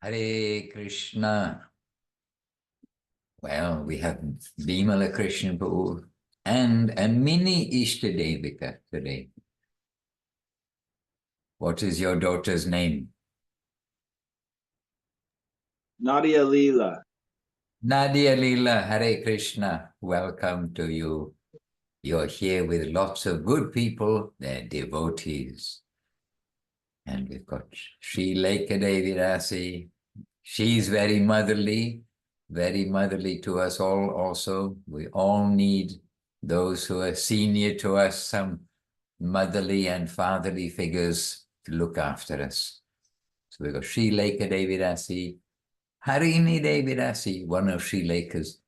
Hare Krishna. Well, we have Bimala Krishna Prabhu and a mini Ishtadevika today. What is your daughter's name? Nadia Leela. Nadia Leela. Hare Krishna. Welcome to you. You're here with lots of good people. They're devotees. And we've got Sri Leka Devi Dasi. She's very motherly to us all also. We all need those who are senior to us, some motherly and fatherly figures to look after us. So we've got Sri Leka Devi Dasi, Harini Devi Dasi, one of Sri Leka's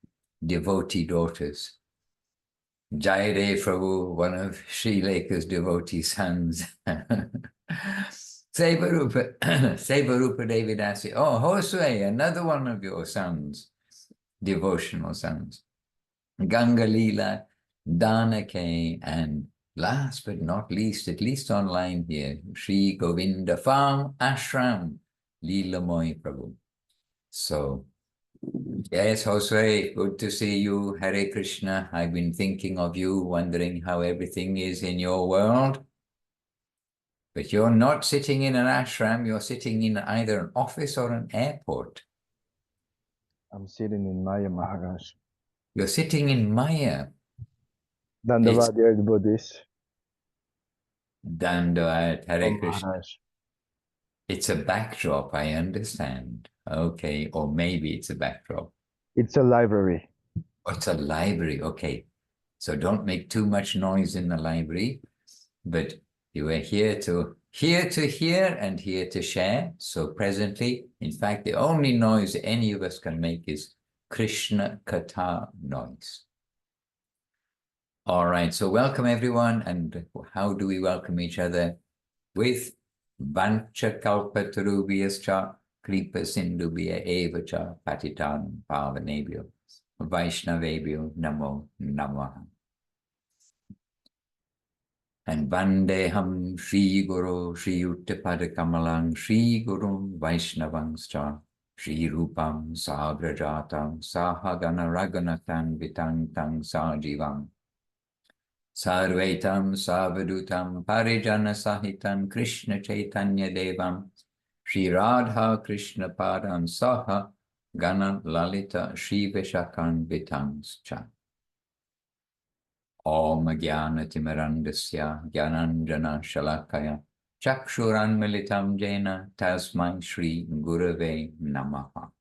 devotee daughters. Jayadev Prabhu, one of Sri Leka's devotee sons. Sevarupa Devi Dasi. Oh, Josue, another one of your sons, devotional sons. Ganga Leela, Danake, and last but not least, at least online here, Sri Govinda Farm Ashram, Leela Moy Prabhu. So, yes, Josue, good to see you. Hare Krishna. I've been thinking of you, wondering how everything is in your world. But you're not sitting in an ashram, you're sitting in either an office or an airport. I'm sitting in Maya, Maharaj. You're sitting in Maya. Dandavadya Buddhist. Dandavad, Hare Krishna. Maharaj. It's a backdrop, I understand. Okay, or maybe it's a backdrop. It's a library. Oh, it's a library, okay. So don't make too much noise in the library, but you are here to hear and here to share. So presently, in fact, the only noise any of us can make is Krishna Katha noise. All right, so welcome everyone. And how do we welcome each other? With Vancha Kalpatarubhyascha Kripa Sindhubhya Evacha Patitan Pavanebhyo Vaishnavebhyo Namo Namaha. And Vandeham Shri Guru Shri Uttapada Kamalang Shri Guru Vaishnavangscha Shri Rupam Sagrajatam Sahagana Raghunathan Vitang Tang Sajivam Sarvetam Savadutam Parijana Sahitam Krishna Chaitanya Devam Shri Radha Krishna Padam Saha Gana Lalita Shri Vishakan Vitangscha. Om Jnana Timirandasya Jnananjana Shalakaya Chakshuran Militam Jena Tasmai Shri Gurave Namaha.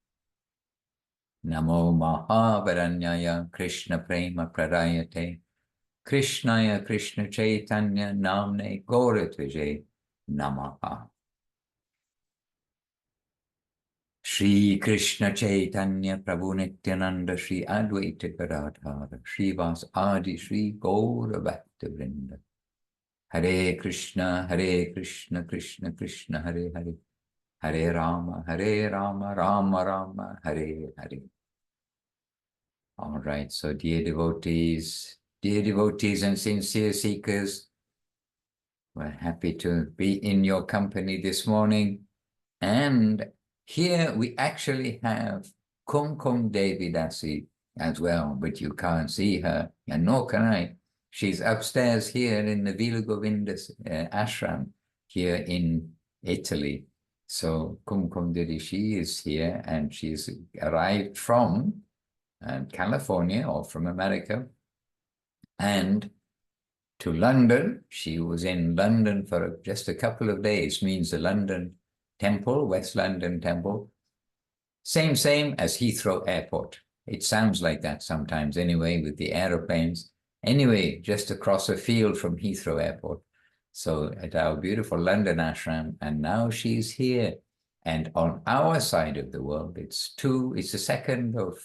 Namo Mahavaranyaya Krishna Prema Pradayate Krishnaya Krishna Chaitanya Namne Gauratvaje Namaha. Shri Krishna Chaitanya Prabhu Nityananda Shri Advaita Gadadhara Shri Vas Adi Shri Gaura Bhakta Vrinda. Hare Krishna Krishna Krishna Hare Hare Hare Rama Rama Rama Hare Hare. All right, so dear devotees and sincere seekers, we're happy to be in your company this morning. And here we actually have Kumkum Devi Dasi as well, but you can't see her, and nor can I. She's upstairs here in the Vila Govinda Ashram here in Italy. So Kumkum Devi, she is here, and she's arrived from California or from America and to London. She was in London for just a couple of days, means the London Temple, West London Temple, same as Heathrow Airport. It sounds like that sometimes anyway with the aeroplanes. Anyway, just across a field from Heathrow Airport. So at our beautiful London ashram, and now she's here. And on our side of the world, it's the 2nd of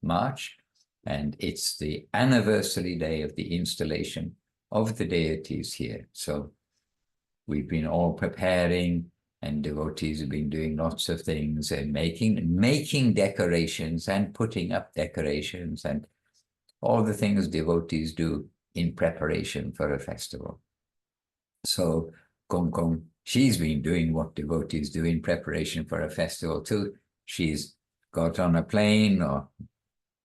March, and it's the anniversary day of the installation of the deities here. So we've been all preparing, and devotees have been doing lots of things and making decorations and putting up decorations and all the things devotees do in preparation for a festival. So Kumkum, she's been doing what devotees do in preparation for a festival too. She's got on a plane or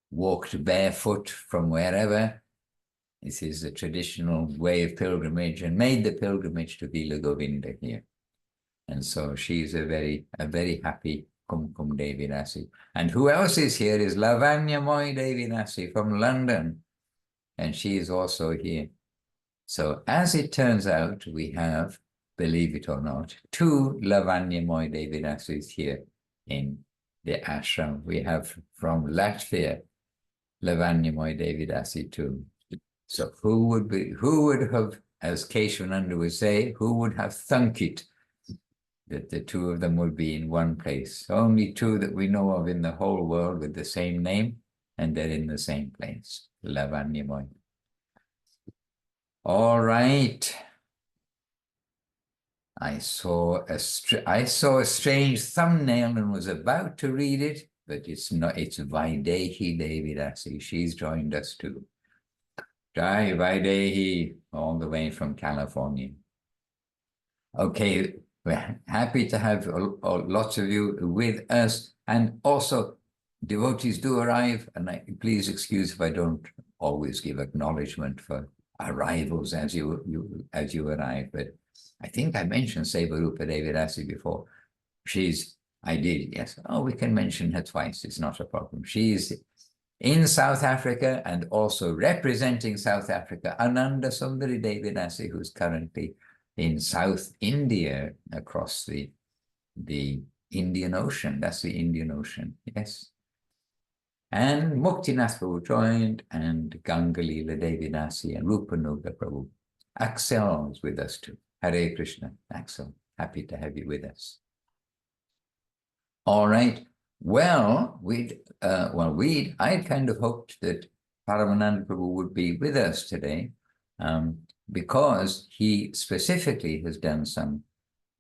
walked barefoot from wherever. This is the traditional way of pilgrimage, and made the pilgrimage to Vila Govinda here. And so she's a very happy Kumkum Devi Dasi. And who else is here is Lavanya Devi Dasi from London. And she is also here. So as it turns out, we have, believe it or not, 2 Lavanya Devi Dasis here in the ashram. We have from Latvia, Lavanya Devi Dasi too. So who would have, as Keshavananda would say, who would have thunk it that the 2 of them would be in one place? Only 2 that we know of in the whole world with the same name, and they're in the same place, Lavanya. All right. I saw a strange thumbnail and was about to read it, but it's not. It's Vaidehi Devi Dasi. She's joined us too. Jai Vaidehi, all the way from California. Okay, we're happy to have lots of you with us, and also devotees do arrive, and please excuse if I don't always give acknowledgement for arrivals as you arrive, but I think I mentioned Sevarupa Devi Dasi before. I did, yes. Oh, we can mention her twice, it's not a problem. She's in South Africa and also representing South Africa, Ananda Sundari Devi Dasi, who's currently in South India across the Indian Ocean. That's the Indian Ocean, yes. And Muktinath Prabhu joined, and Gangalila Devi Dasi and Rupanuga Prabhu. Axel is with us too. Hare Krishna, Axel, happy to have you with us. All right. Well, I'd kind of hoped that Paramananda Prabhu would be with us today, because he specifically has done some,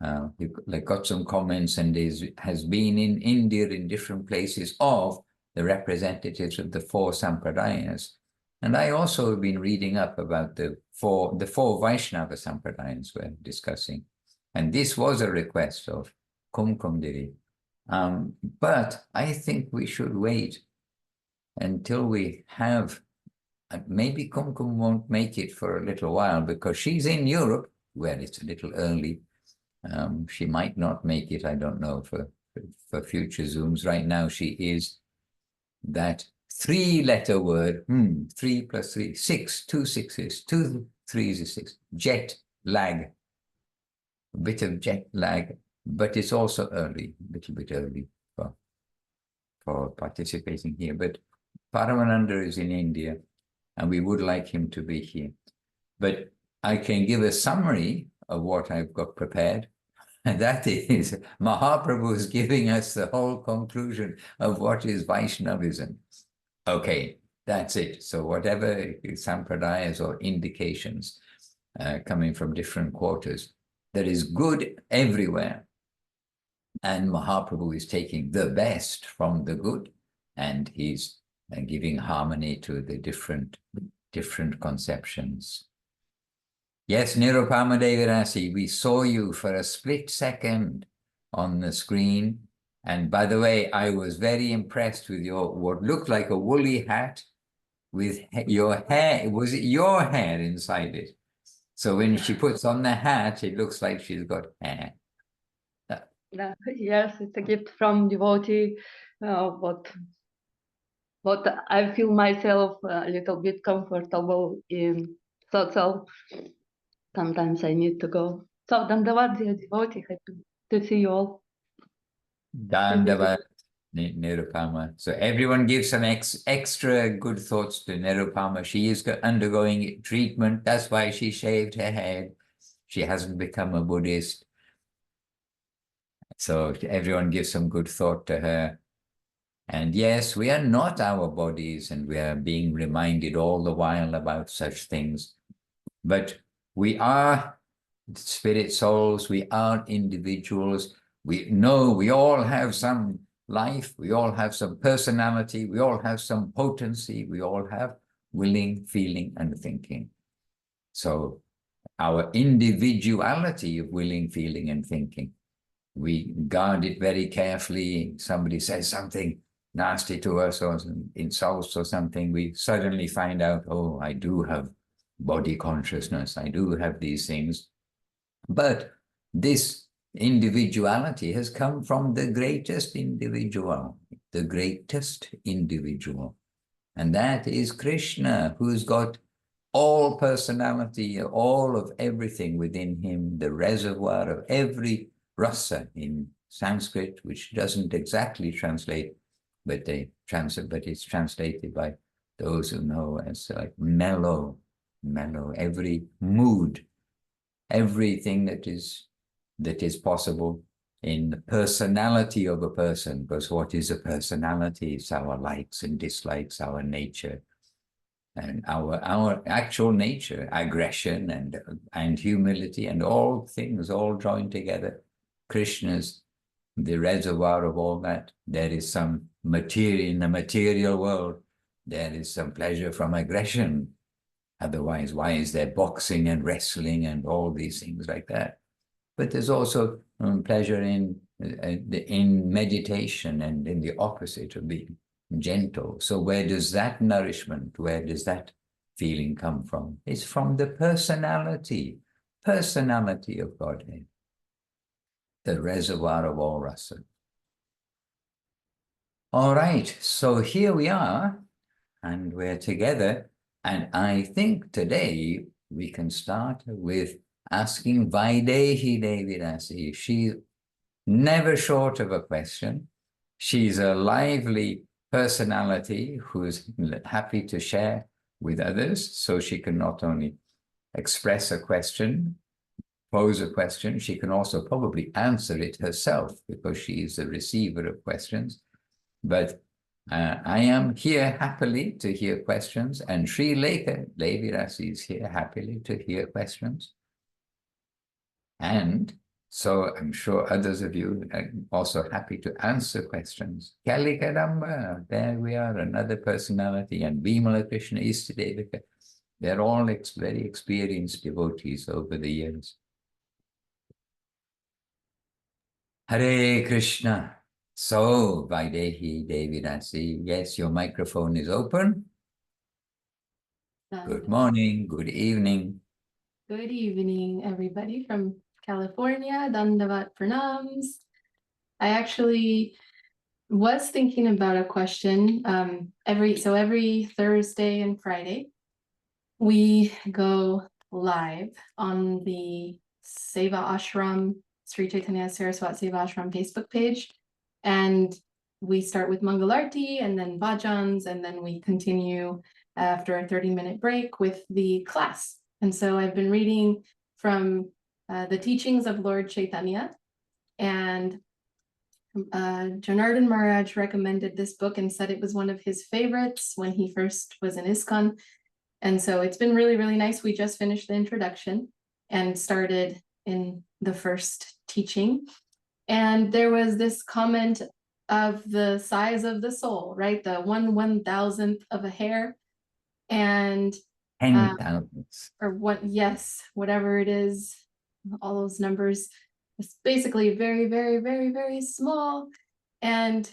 got some comments and has been in India in different places of the representatives of the 4 Sampradayas. And I also have been reading up about the four Vaishnava Sampradayas we're discussing. And this was a request of Kumkum Devi. But I think we should wait until we have, maybe Kumkum won't make it for a little while because she's in Europe, where it's a little early. She might not make it, I don't know, for future Zooms. Right now she is that 3-letter word, 3 plus 3, 6, 2 6s, 2 3s is 6, jet lag, a bit of jet lag, but it's also early, a little bit early for participating here. But Paramananda is in India, and we would like him to be here. But I can give a summary of what I've got prepared, and that is Mahaprabhu is giving us the whole conclusion of what is Vaishnavism. Okay, that's it. So whatever sampradayas or indications coming from different quarters, there is good everywhere. And Mahaprabhu is taking the best from the good, and he's giving harmony to the different conceptions. Yes, Nirupama Devi Dasi, we saw you for a split second on the screen. And by the way, I was very impressed with your, what looked like a woolly hat with your hair. Was it your hair inside it? So when she puts on the hat, it looks like she's got hair. Yes, it's a gift from devotee. But I feel myself a little bit comfortable in. So sometimes I need to go. So Dandavad, dear devotee, happy to see you all. Dandavad, Nirupama. So everyone gives some extra good thoughts to Nirupama. She is undergoing treatment. That's why she shaved her head. She hasn't become a Buddhist. So everyone gives some good thought to her. And yes, we are not our bodies, and we are being reminded all the while about such things. But we are spirit souls, we are individuals. We know we all have some life, we all have some personality, we all have some potency, we all have willing, feeling, and thinking. So our individuality of willing, feeling, and thinking. We guard it very carefully. Somebody says something nasty to us or insults or something, we suddenly find out, oh, I do have body consciousness, I do have these things. But this individuality has come from the greatest individual, and that is Krishna, who's got all personality, all of everything within him, the reservoir of every rasa in Sanskrit, which doesn't exactly translate, but it's translated by those who know as like mellow, every mood, everything that is possible in the personality of a person. Because what is a personality? It's our likes and dislikes, our nature, and our actual nature, aggression and humility, and all things all joined together. Krishna's the reservoir of all that. There is some material in the material world. There is some pleasure from aggression. Otherwise, why is there boxing and wrestling and all these things like that? But there's also pleasure in meditation and in the opposite of being gentle. So where does that nourishment, where does that feeling come from? It's from the personality of Godhead, the reservoir of all rasa. All right, so here we are, and we're together, and I think today we can start with asking Vaidehi Devi Dasi. She's never short of a question. She's a lively personality who's happy to share with others, so she can not only express a question, pose a question, she can also probably answer it herself because she is the receiver of questions. But I am here happily to hear questions, and Sri Devi Dasi is here happily to hear questions. And so I'm sure others of you are also happy to answer questions. Kali Kadamba, there we are, another personality, and Bimala Krishna Istadevika. They're all very experienced devotees over the years. Hare Krishna. So, Vaidehi Devi Dasi, yes, your microphone is open. Good morning, good evening. Good evening, everybody from California. Dandavat pranams. I actually was thinking about a question. Every Thursday and Friday, we go live on the Seva Ashram, Sri Caitanya Saraswat Seva Ashram Facebook page. And we start with Mangalarti and then bhajans, and then we continue after a 30-minute break with the class. And so I've been reading from the teachings of Lord Caitanya, and Janardhan Maharaj recommended this book and said it was one of his favorites when he first was in ISKCON. And so it's been really, really nice. We just finished the introduction and started in the first teaching. And there was this comment of the size of the soul, right? The 1/1000th of a hair. And 10,000. or what, yes, whatever it is, all those numbers. It's basically very, very, very, very small. And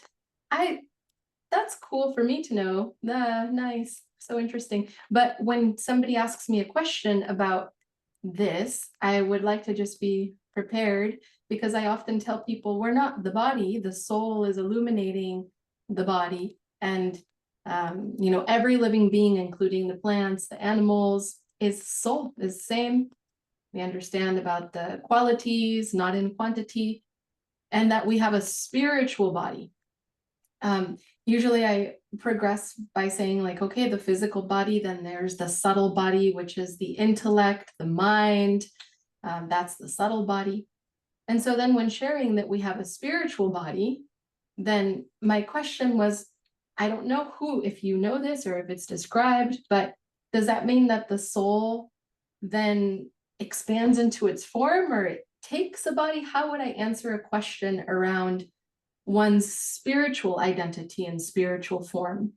that's cool for me to know. Nice, so interesting. But when somebody asks me a question about this, I would like to just be prepared, because I often tell people we're not the body. The soul is illuminating the body. And every living being, including the plants, the animals, is soul, is the same. We understand about the qualities, not in quantity, and that we have a spiritual body. Usually I progress by saying like, okay, the physical body, then there's the subtle body, which is the intellect, the mind, that's the subtle body. And so then when sharing that we have a spiritual body, then my question was, I don't know if you know this or if it's described, but does that mean that the soul then expands into its form, or it takes a body? How would I answer a question around one's spiritual identity and spiritual form?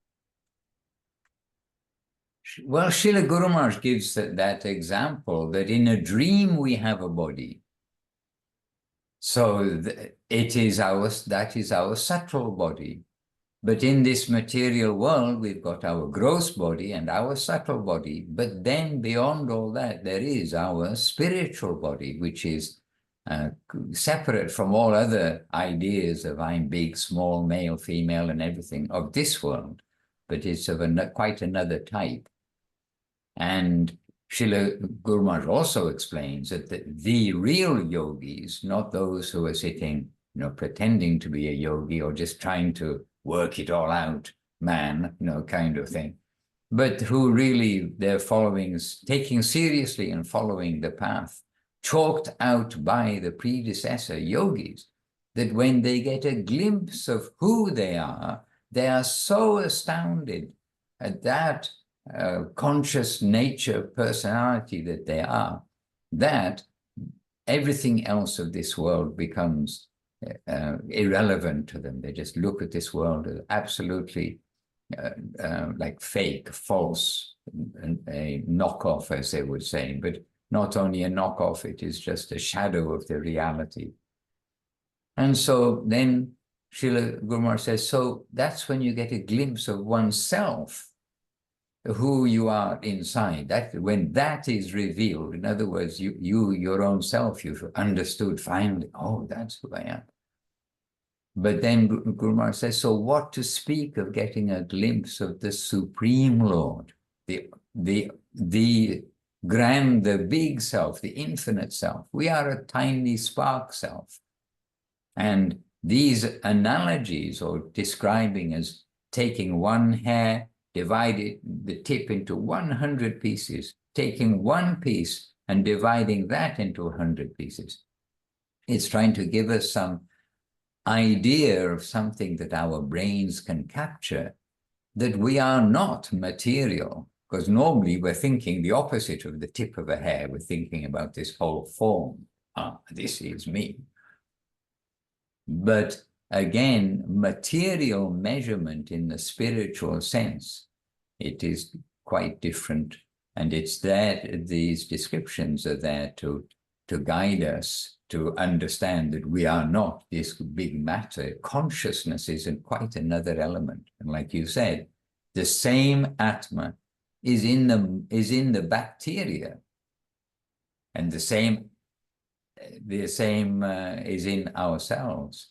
Well, Srila Guru Maharaj gives that example that in a dream we have a body. So that is our subtle body. But in this material world, we've got our gross body and our subtle body. But then beyond all that, there is our spiritual body, which is separate from all other ideas of I'm big, small, male, female, and everything of this world. But it's of quite another type. And Srila Guru Maharaj also explains that the real yogis, not those who are sitting, pretending to be a yogi or just trying to work it all out, kind of thing, but who really they're taking seriously and following the path chalked out by the predecessor yogis, that when they get a glimpse of who they are so astounded at that conscious nature, personality that they are, that everything else of this world becomes irrelevant to them. They just look at this world as absolutely like fake, false, a knockoff, as they would say. But not only a knockoff, it is just a shadow of the reality. And so then Srila Guru Maharaj says, so that's when you get a glimpse of oneself, who you are inside. When that is revealed, in other words, your own self, you've understood finally, oh, that's who I am. But then Guru Maharaj says, so what to speak of getting a glimpse of the Supreme Lord, the grand, the big self, the infinite self. We are a tiny spark self. And these analogies, or describing as taking one hair, dividing the tip into 100 pieces, taking one piece and dividing that into 100 pieces. It's trying to give us some idea of something that our brains can capture, that we are not material, because normally we're thinking the opposite of the tip of a hair. We're thinking about this whole form. This is me. But again, material measurement in the spiritual sense, it is quite different. And it's that these descriptions are there to guide us to understand that we are not this big matter. Consciousness is quite another element. And like you said, the same Atma is in the bacteria, and the same is in ourselves.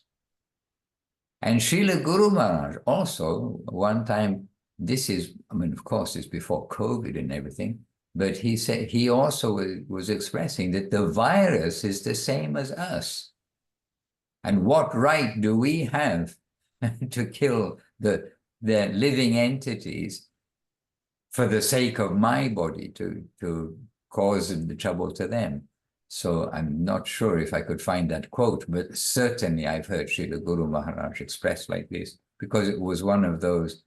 And Srila Guru Maharaj also, one time, of course, it's before COVID and everything, but he said, he also was expressing that the virus is the same as us. And what right do we have to kill the living entities for the sake of my body, to cause the trouble to them? So I'm not sure if I could find that quote, but certainly I've heard Srila Guru Maharaj express like this, because it was one of those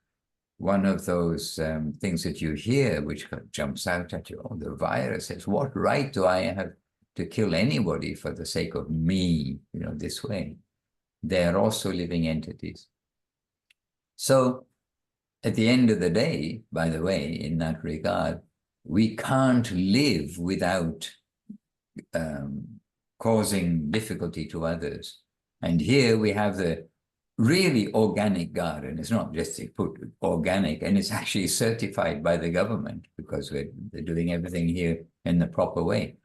things that you hear which jumps out at you. Oh, the virus says, what right do I have to kill anybody for the sake of me, this way? They are also living entities. So at the end of the day, by the way, in that regard, we can't live without causing difficulty to others. And here we have the really organic garden. It's not just they put organic, and it's actually certified by the government, because they're doing everything here in the proper way.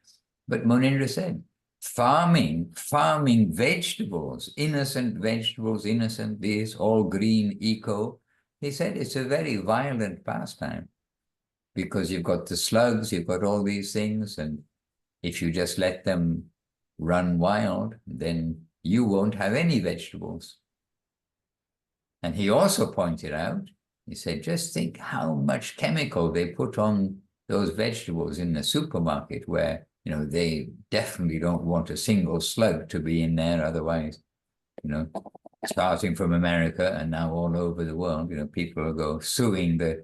But Munindra said, farming vegetables, innocent this, all green, eco. He said it's a very violent pastime, because you've got the slugs, you've got all these things, and if you just let them run wild, then you won't have any vegetables. And he also pointed out, he said, just think how much chemical they put on those vegetables in the supermarket, where, they definitely don't want a single slug to be in there. Otherwise, starting from America and now all over the world, people will go suing the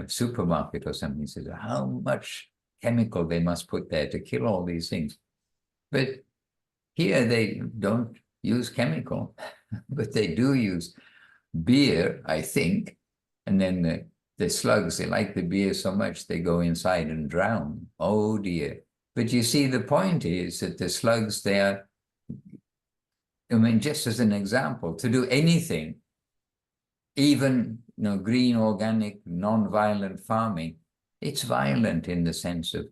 supermarket or something. He says, how much chemical they must put there to kill all these things. But here they don't use chemical, but they do use beer, I think, and then the slugs, they like the beer so much they go inside and drown. Oh dear. But you see, the point is that the slugs, they are, I mean, just as an example, to do anything, even green, organic, non-violent farming, it's violent in the sense of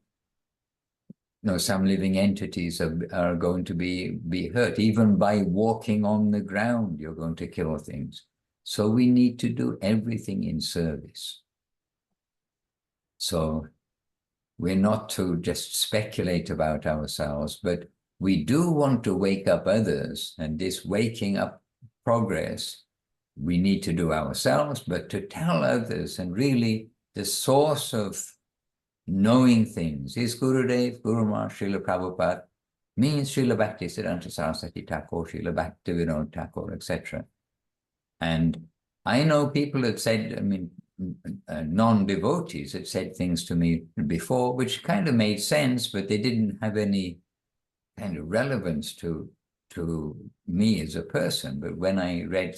some living entities are going to be hurt. Even by walking on the ground, you're going to kill things. So we need to do everything in service. So we're not to just speculate about ourselves, but we do want to wake up others, and this waking up progress, we need to do ourselves, but to tell others, and really the source of knowing things is Gurudev, Guru Maharaj, Srila Prabhupada, means Srila Bhaktisiddhanta Saraswati Thakur, Srila Bhaktivinoda Thakur, etc. And I know people have said, I mean, non-devotees had said things to me before, which kind of made sense, but they didn't have any kind of relevance to me as a person. But when I read,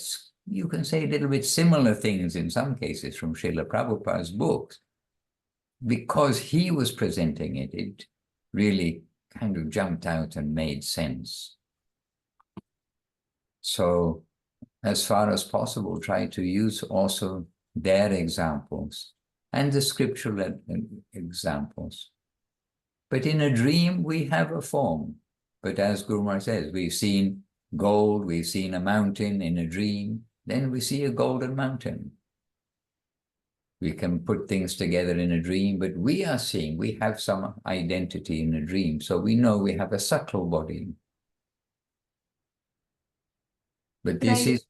you can say a little bit similar things in some cases from Srila Prabhupada's books, because he was presenting it, it really kind of jumped out and made sense. So as far as possible, try to use also their examples and the scriptural examples. But in a dream, we have a form. But as Guru Maharaj says, we've seen gold, we've seen a mountain in a dream, then we see a golden mountain. We can put things together in a dream, but we are seeing, we have some identity in a dream. So we know we have a subtle body. But this is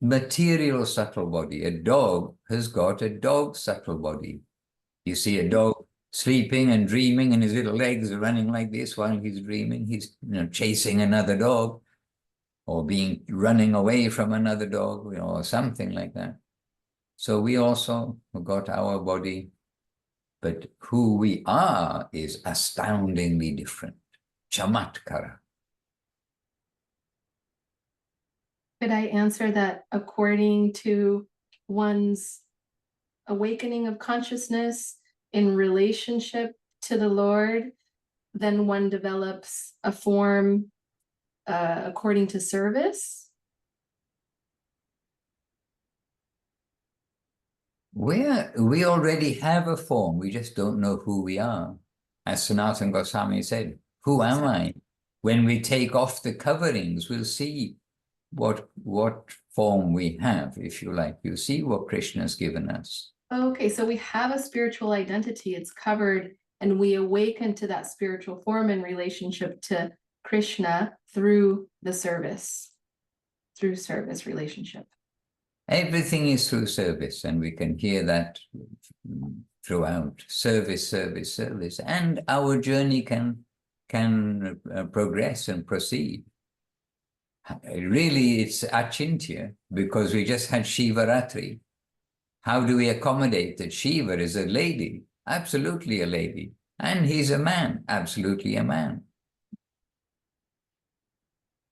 material subtle body. A dog has got a dog subtle body. You see a dog sleeping and dreaming, and his little legs are running like this while he's dreaming. He's chasing another dog, or running away from another dog, or something like that. So we also got our body, but who we are is astoundingly different. Chamatkara. Could I answer that according to one's awakening of consciousness in relationship to the Lord, then one develops a form according to service? We already have a form, we just don't know who we are. As Sanatana Goswami said, who am I? When we take off the coverings, we'll see what form we have, if you like. You see what Krishna has given us. Okay, so we have a spiritual identity, it's covered, and we awaken to that spiritual form in relationship to Krishna through the service, relationship. Everything is through service, and we can hear that throughout. Service, service, service. And our journey can progress and proceed. Really, it's achintya, because we just had Shivaratri. How do we accommodate that Shiva is a lady? Absolutely a lady. And he's a man, absolutely a man.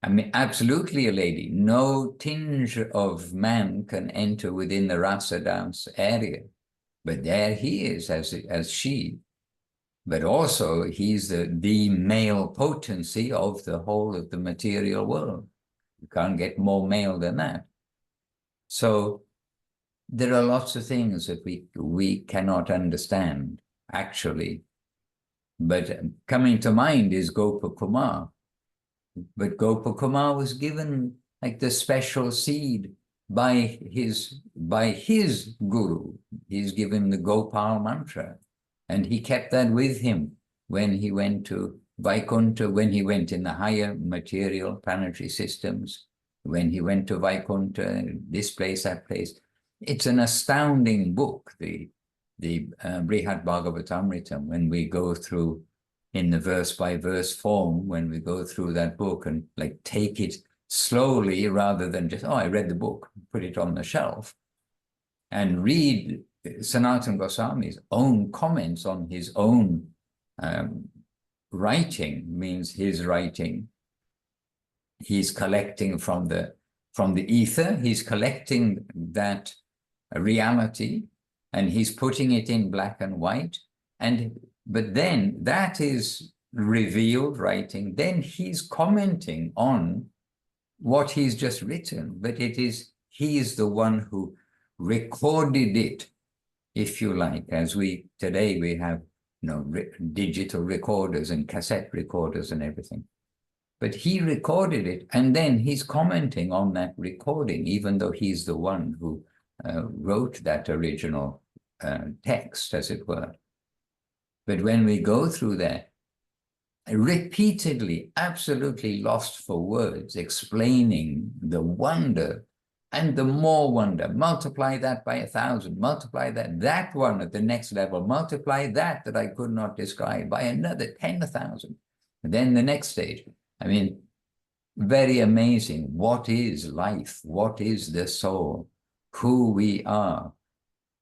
I mean, absolutely a lady. No tinge of man can enter within the rasa dance area. But there he is as she. But also he's the male potency of the whole of the material world. You can't get more male than that. So there are lots of things that we cannot understand, actually. But coming to mind is Gopakumar. But Gopakumar was given like the special seed by his guru. He's given the Gopal mantra, and he kept that with him when he went to Vaikuntha, when he went in the higher material planetary systems, when he went to Vaikuntha, this place, that place. It's an astounding book, the Brihad Bhagavatamritam, when we go through in the verse-by-verse form, when we go through that book and like take it slowly rather than just, oh, I read the book, put it on the shelf, and read Sanatana Goswami's own comments on his own writing, means his writing. He's collecting from the ether, he's collecting that reality, and he's putting it in black and white. But then that is revealed writing. Then he's commenting on what he's just written, but he is the one who recorded it, if you like, as today we have, digital recorders and cassette recorders and everything. But he recorded it, and then he's commenting on that recording, even though he's the one who wrote that original text, as it were. But when we go through that, repeatedly, absolutely lost for words, explaining the wonder and the more wonder, multiply that by 1,000, multiply that one at the next level, multiply that I could not describe by another 10,000. And then the next stage. I mean, very amazing. What is life? What is the soul? Who we are?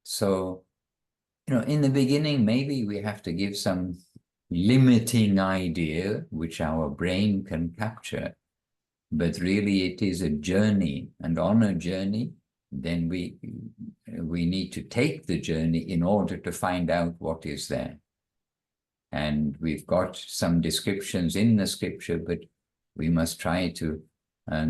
So, in the beginning, maybe we have to give some limiting idea, which our brain can capture. But really it is a journey, and on a journey, then we need to take the journey in order to find out what is there. And we've got some descriptions in the scripture, but we must try to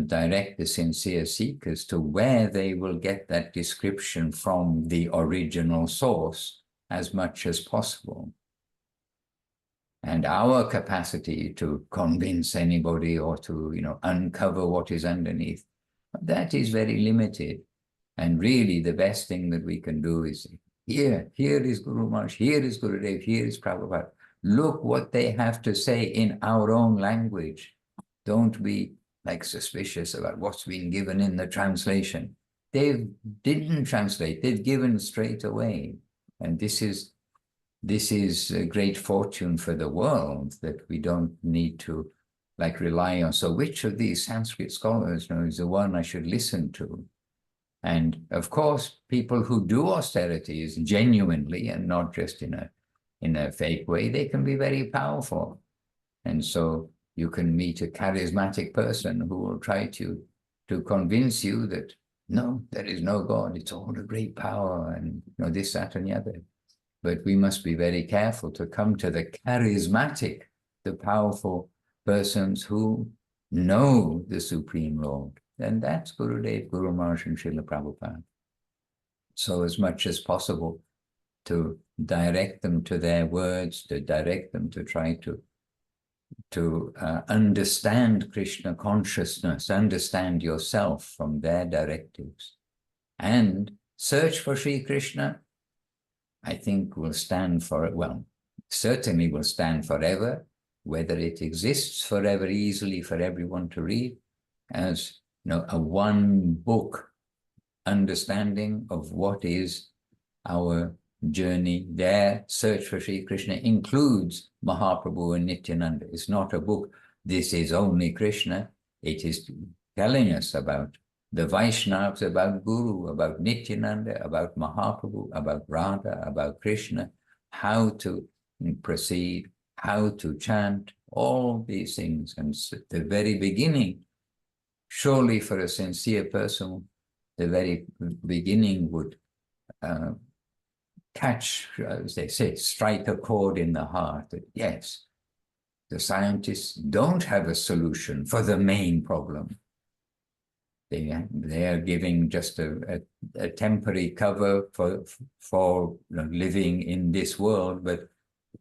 direct the sincere seekers to where they will get that description from the original source as much as possible. And our capacity to convince anybody or to, uncover what is underneath, that is very limited. And really the best thing that we can do is, here is Guru Maharaj, here is Gurudev, here is Prabhupada. Look what they have to say in our own language. Don't be suspicious about what's been given in the translation. They didn't translate, they've given straight away. And this is a great fortune for the world, that we don't need to rely on. So which of these Sanskrit scholars is the one I should listen to? And of course, people who do austerities genuinely and not just in a fake way, they can be very powerful. And so you can meet a charismatic person who will try to convince you that, no, there is no God, it's all a great power, and this, that, and the other. But we must be very careful to come to the charismatic, the powerful persons who know the Supreme Lord. And that's Gurudev, Guru Maharaj, and Srila Prabhupada. So as much as possible to direct them to their words, to direct them to try to understand Krishna consciousness, understand yourself from their directives. And search for Sri Krishna, I think will stand for, certainly will stand forever. Whether it exists forever easily for everyone to read, as a one book understanding of what is our journey there. Search for Sri Krishna includes Mahaprabhu and Nityananda. It's not a book, this is only Krishna. It is telling us about the Vaishnavas, about Guru, about Nityananda, about Mahaprabhu, about Radha, about Krishna, how to proceed, how to chant, all these things. And at the very beginning, surely for a sincere person, the very beginning would catch, as they say, strike a chord in the heart that, yes, the scientists don't have a solution for the main problem. They are giving just a temporary cover for living in this world, but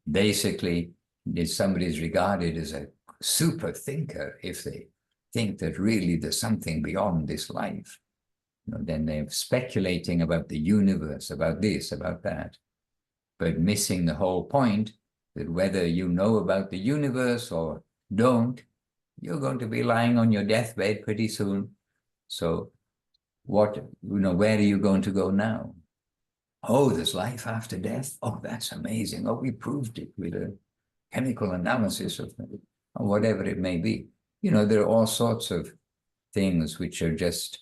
basically, if somebody is regarded as a super thinker, if they think that really there's something beyond this life, then they're speculating about the universe, about this, about that, but missing the whole point that whether you know about the universe or don't, you're going to be lying on your deathbed pretty soon. So where are you going to go now? Oh, there's life after death. Oh, that's amazing. Oh, we proved it with a chemical analysis of it, or whatever it may be. There are all sorts of things which are just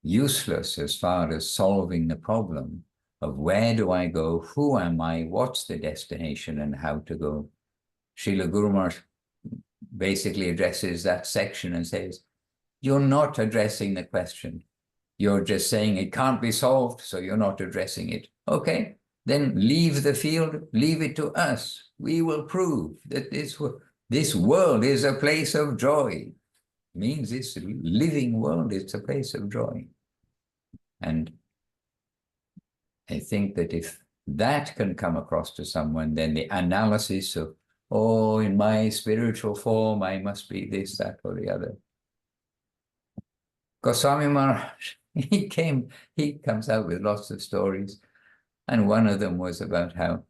useless as far as solving the problem of where do I go, who am I, what's the destination, and how to go. Srila Guru Maharaj basically addresses that section and says, you're not addressing the question. You're just saying it can't be solved, so you're not addressing it. Okay, then leave the field, leave it to us. We will prove that this world is a place of joy. Means this living world is a place of joy. And I think that if that can come across to someone, then the analysis of, oh, in my spiritual form, I must be this, that, or the other. Goswami Maharaj, he comes out with lots of stories. And one of them was about how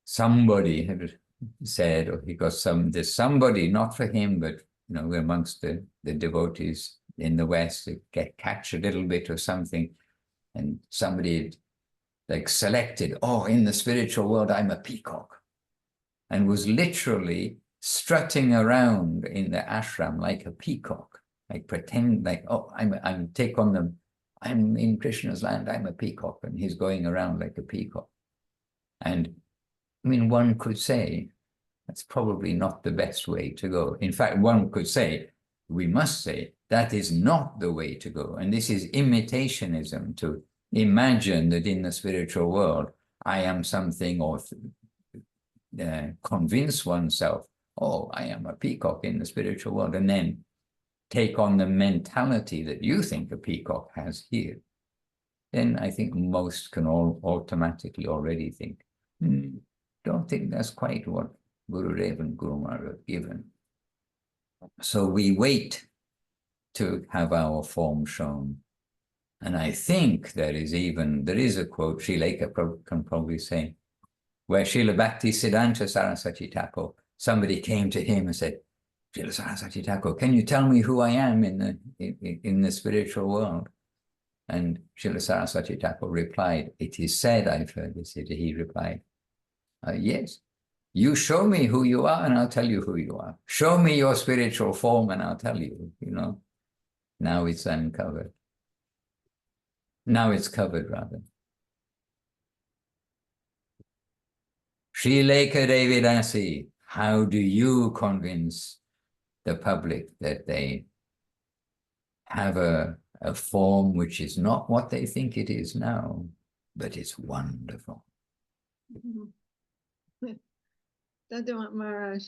somebody had said, or he got there's somebody, not for him, but amongst the devotees in the West, to catch a little bit of something. And somebody had like selected, oh, in the spiritual world, I'm a peacock. And was literally strutting around in the ashram like a peacock, like pretend like, oh, I'm take on them. I'm in Krishna's land, I'm a peacock. And he's going around like a peacock. And I mean, one could say, that's probably not the best way to go. In fact, one could say, we must say, that is not the way to go. And this is imitationism, to imagine that in the spiritual world, I am something, or convince oneself, oh, I am a peacock in the spiritual world, and then take on the mentality that you think a peacock has here. Then I think most can all automatically already think, don't think that's quite what Gurudev and Guru Maharaj have given. So we wait to have our form shown. And I think there is a quote, Srileka can probably say, where Srila Bhaktisiddhanta Saraswati Thakur, somebody came to him and said, Srila Saraswati Thakur, can you tell me who I am in the spiritual world? And Srila Saraswati Thakur replied, it is said, I've heard this, he replied, yes, you show me who you are and I'll tell you who you are. Show me your spiritual form and I'll tell you, Now it's uncovered. Now it's covered, rather. Srileka Devi Dasi, how do you convince the public that they have a form which is not what they think it is now, but it's wonderful? Dandavat Maharaj,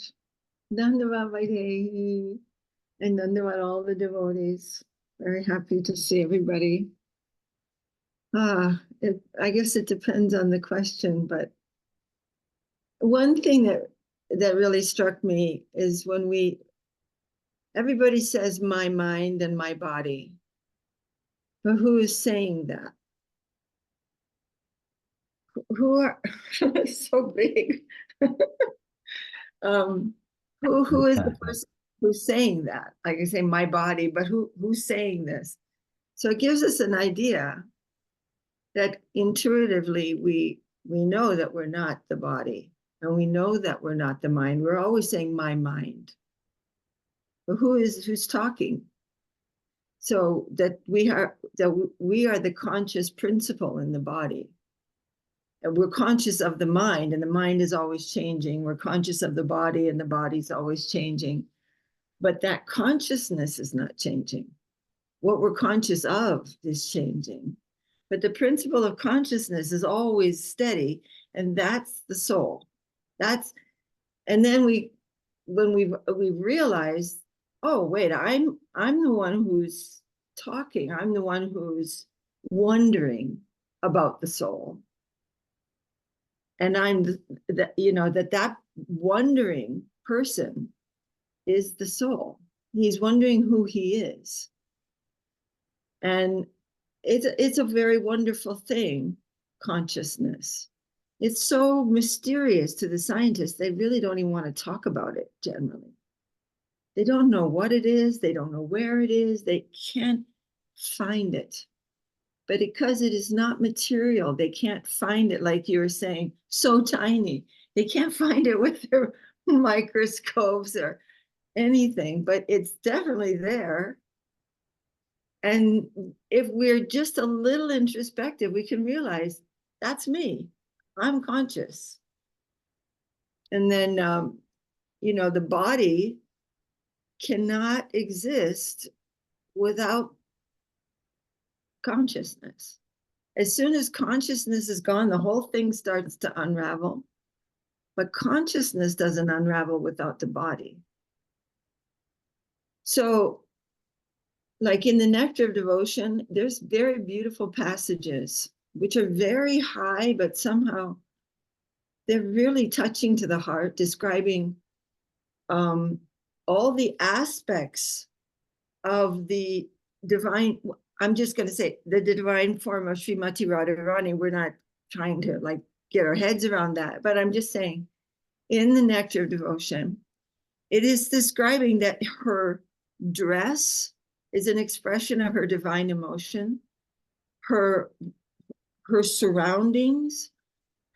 Dandavat Vaidehi, and Dandavat all the devotees. Very happy to see everybody. I guess it depends on the question, but one thing that really struck me is when everybody says my mind and my body, but who is saying that? Who are so big? Who is the person who's saying that? Like I say, my body, but who's saying this? So it gives us an idea that intuitively we know that we're not the body, and we know that we're not the mind. We're always saying my mind. But who's talking? So that we are the conscious principle in the body. And we're conscious of the mind, and the mind is always changing. We're conscious of the body, and the body's always changing. But that consciousness is not changing. What we're conscious of is changing. But the principle of consciousness is always steady, and that's the soul. And then when we realize, oh wait, I'm the one who's talking. I'm the one who's wondering about the soul. And I'm that wondering person is the soul. He's wondering who he is. And it's a very wonderful thing, consciousness. It's so mysterious to the scientists. They really don't even want to talk about it generally. They don't know what it is. They don't know where it is. They can't find it. But because it is not material, they can't find it, like you were saying, so tiny. They can't find it with their microscopes or anything, but it's definitely there. And if we're just a little introspective, we can realize that's me. I'm conscious. And then, the body cannot exist without consciousness. As soon as consciousness is gone, the whole thing starts to unravel. But consciousness doesn't unravel without the body. So, like in the Nectar of Devotion, there's very beautiful passages, which are very high, but somehow they're really touching to the heart, describing all the aspects of the divine. I'm just going to say the divine form of Srimati Radharani. We're not trying to like get our heads around that, but I'm just saying in the Nectar of Devotion, it is describing that her dress is an expression of her divine emotion, her surroundings,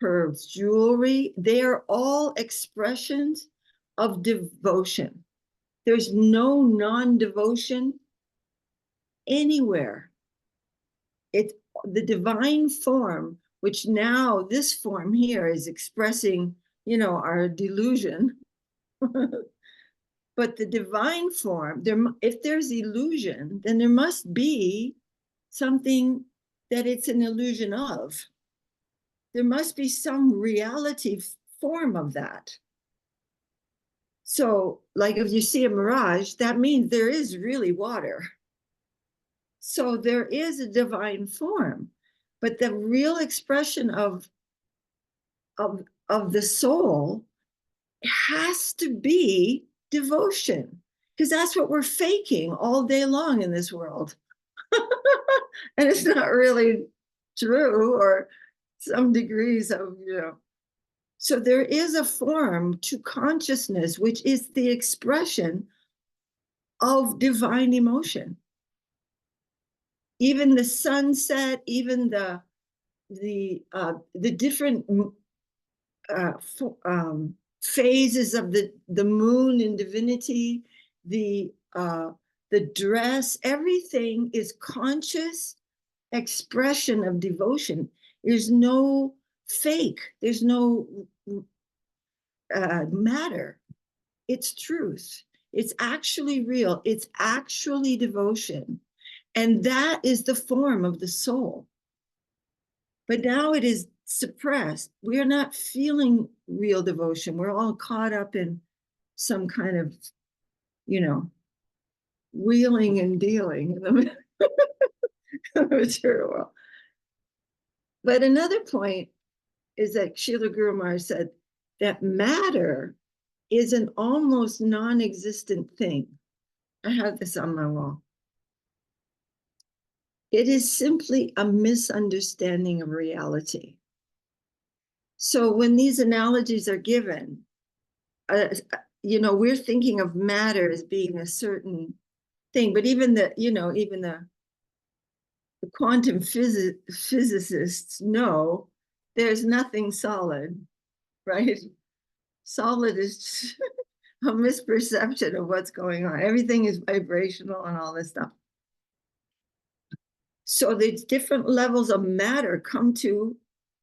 her jewelry, they are all expressions of devotion. There's no non-devotion anywhere. It's the divine form, which now this form here is expressing, our delusion. But the divine form, if there's illusion, then there must be something that it's an illusion of. There must be some reality form of that. So, like if you see a mirage, that means there is really water. So there is a divine form, but the real expression of the soul has to be devotion, because that's what we're faking all day long in this world. And it's not really true, or some degrees of, So there is a form to consciousness, which is the expression of divine emotion. Even the sunset, even the different phases of the moon in divinity, the dress, everything is conscious expression of devotion. There's no fake, there's no matter. It's truth. It's actually real. It's actually devotion. And that is the form of the soul. But now it is suppressed. We are not feeling real devotion. We're all caught up in some kind of, wheeling and dealing in the material world. But another point is that Srila Guru Maharaj said that matter is an almost non-existent thing. I have this on my wall. It is simply a misunderstanding of reality. So when these analogies are given, we're thinking of matter as being a certain thing, but even the quantum physicists know there's nothing solid, right? Solid is just a misperception of what's going on. Everything is vibrational and all this stuff. So these different levels of matter come to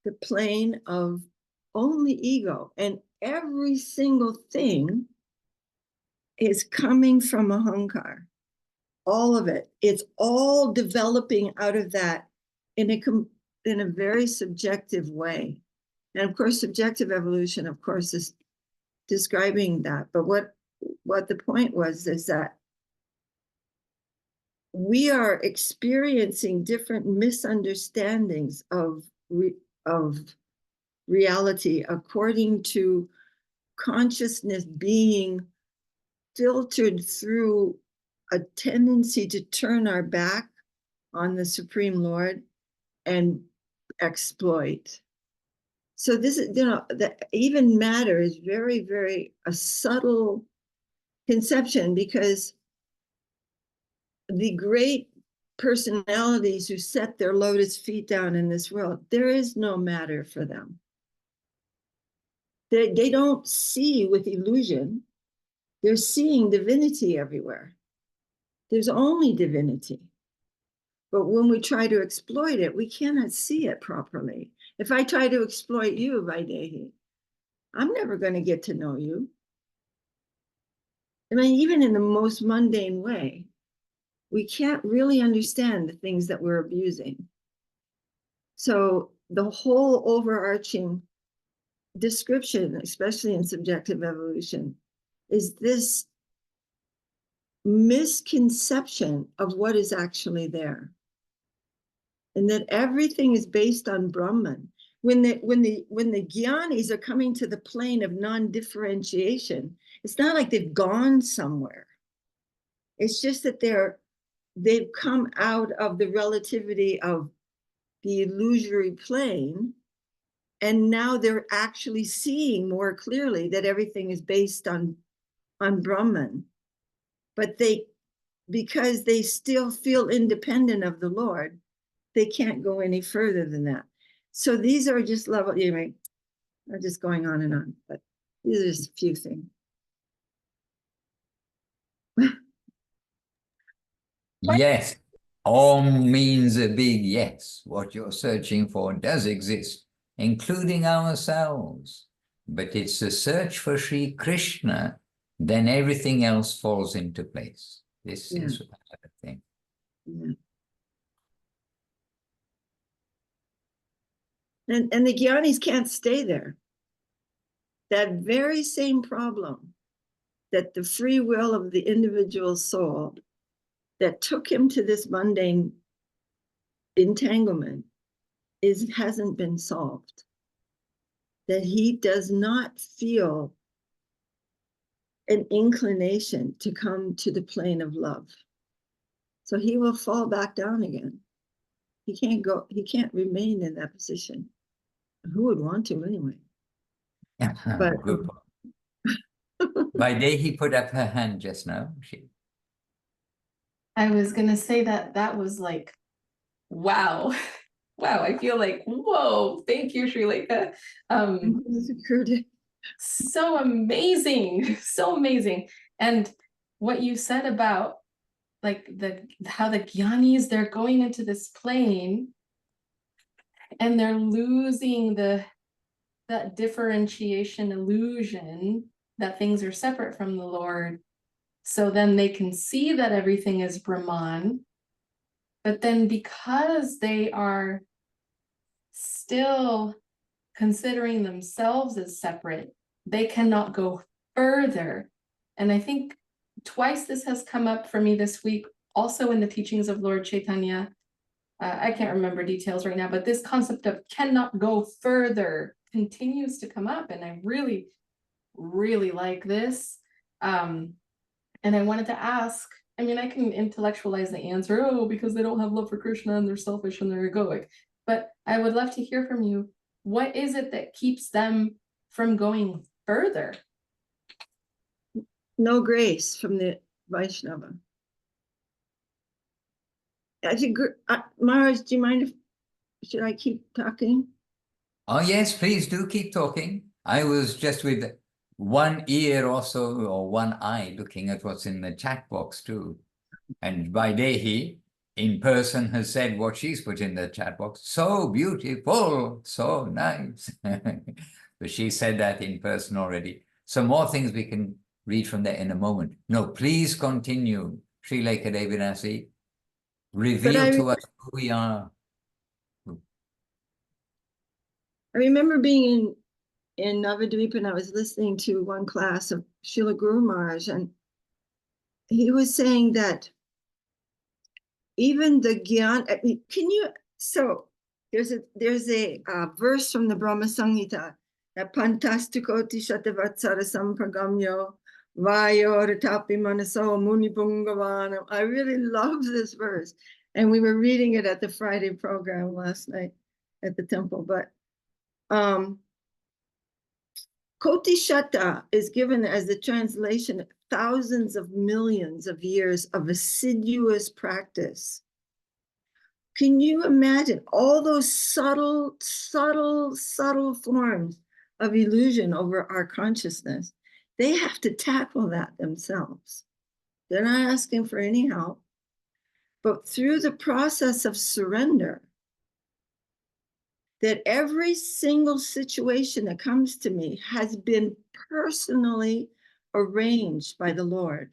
the plane of only ego, and every single thing is coming from ahankar. All of it. It's all developing out of that in a very subjective way. And of course, subjective evolution, of course, is describing that. But what the point was is that we are experiencing different misunderstandings of reality according to consciousness being filtered through a tendency to turn our back on the Supreme Lord and exploit. So this is, even matter is very, very a subtle conception, because the great personalities who set their lotus feet down in this world, there is no matter for them. They don't see with illusion. They're seeing divinity everywhere. There's only divinity. But when we try to exploit it, we cannot see it properly. If I try to exploit you, Vaidehi, I'm never going to get to know you. I mean, even in the most mundane way, we can't really understand the things that we're abusing. So the whole overarching description, especially in subjective evolution, is this misconception of what is actually there. And that everything is based on Brahman. When the Gyanis are coming to the plane of non-differentiation, it's not like they've gone somewhere. It's just that they've come out of the relativity of the illusory plane, and now they're actually seeing more clearly that everything is based on Brahman. But because they still feel independent of the Lord, they can't go any further than that. So these are just level, anyway, I'm just going on, but these are just a few things. Yes, Om means a big yes. What you're searching for does exist, including ourselves. But it's a search for Sri Krishna, then everything else falls into place. This is the thing. Yeah. And the Gyanis can't stay there. That very same problem that the free will of the individual soul that took him to this mundane entanglement hasn't been solved. That he does not feel an inclination to come to the plane of love. So he will fall back down again. He can't remain in that position. Who would want to anyway? But Good. Vaidehi put up her hand just now. I was gonna say that was like, wow. Wow, I feel like, whoa, thank you, Srileka. So amazing, so amazing. And what you said about like how the Gyanis, they're going into this plane and they're losing that differentiation illusion that things are separate from the Lord. So then they can see that everything is Brahman. But then because they are still considering themselves as separate, they cannot go further. And I think twice this has come up for me this week, also in the teachings of Lord Caitanya. I can't remember details right now, but this concept of cannot go further continues to come up. And I really, really like this. And I wanted to ask, I mean, I can intellectualize the answer, because they don't have love for Krishna and they're selfish and they're egoic. But I would love to hear from you. What is it that keeps them from going further? No grace from the Vaishnava. Maharaj, do you mind should I keep talking? Oh, yes, please do keep talking. I was just with one ear also, or one eye, looking at what's in the chat box too. And Vaidehi in person has said what she's put in the chat box. So beautiful, so nice. But she said that in person already. So more things we can read from there in a moment. No, please continue. Srileka Devi Dasi, reveal to us who we are. I remember being in Navadvipa, and I was listening to one class of Srila Guru Maharaj, and he was saying that even the Gyan, I mean, so there's a verse from the Brahma Samhita, that Pantastikoti Shatavatsara Sampragamyo Vayoratapi Manaso Muni Pungavanam. I really love this verse. And we were reading it at the Friday program last night at the temple. But Koti Shata is given as the translation of thousands of millions of years of assiduous practice. Can you imagine all those subtle forms of illusion over our consciousness? They have to tackle that themselves. They're not asking for any help. But through the process of surrender, that every single situation that comes to me has been personally arranged by the Lord.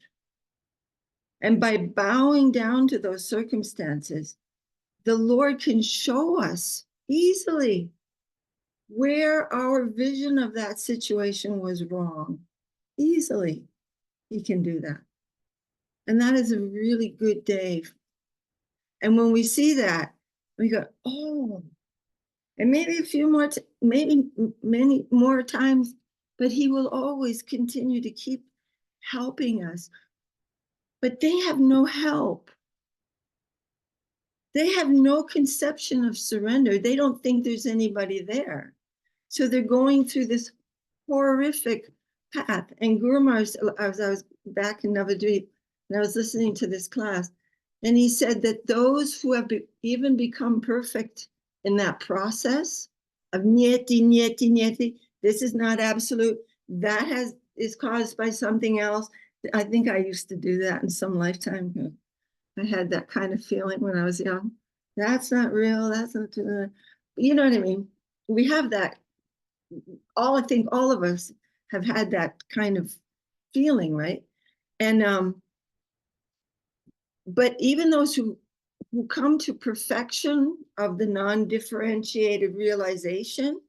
And by bowing down to those circumstances, the Lord can show us easily where our vision of that situation was wrong. Easily, he can do that. And that is a really good day. And when we see that, we go, oh, and maybe a few more, maybe many more times, but he will always continue to keep helping us. But they have no help. They have no conception of surrender. They don't think there's anybody there. So they're going through this horrific path. And Guru Maharaj, as I was back in Navadvip, and I was listening to this class, and he said that those who have even become perfect in that process of nyeti, nyeti, nyeti, this is not absolute, that is caused by something else. I think I used to do that in some lifetime. I had that kind of feeling when I was young. That's not real, that's not, you know what I mean? We have that, I think all of us have had that kind of feeling, right? And, but even those who come to perfection of the non-differentiated realization,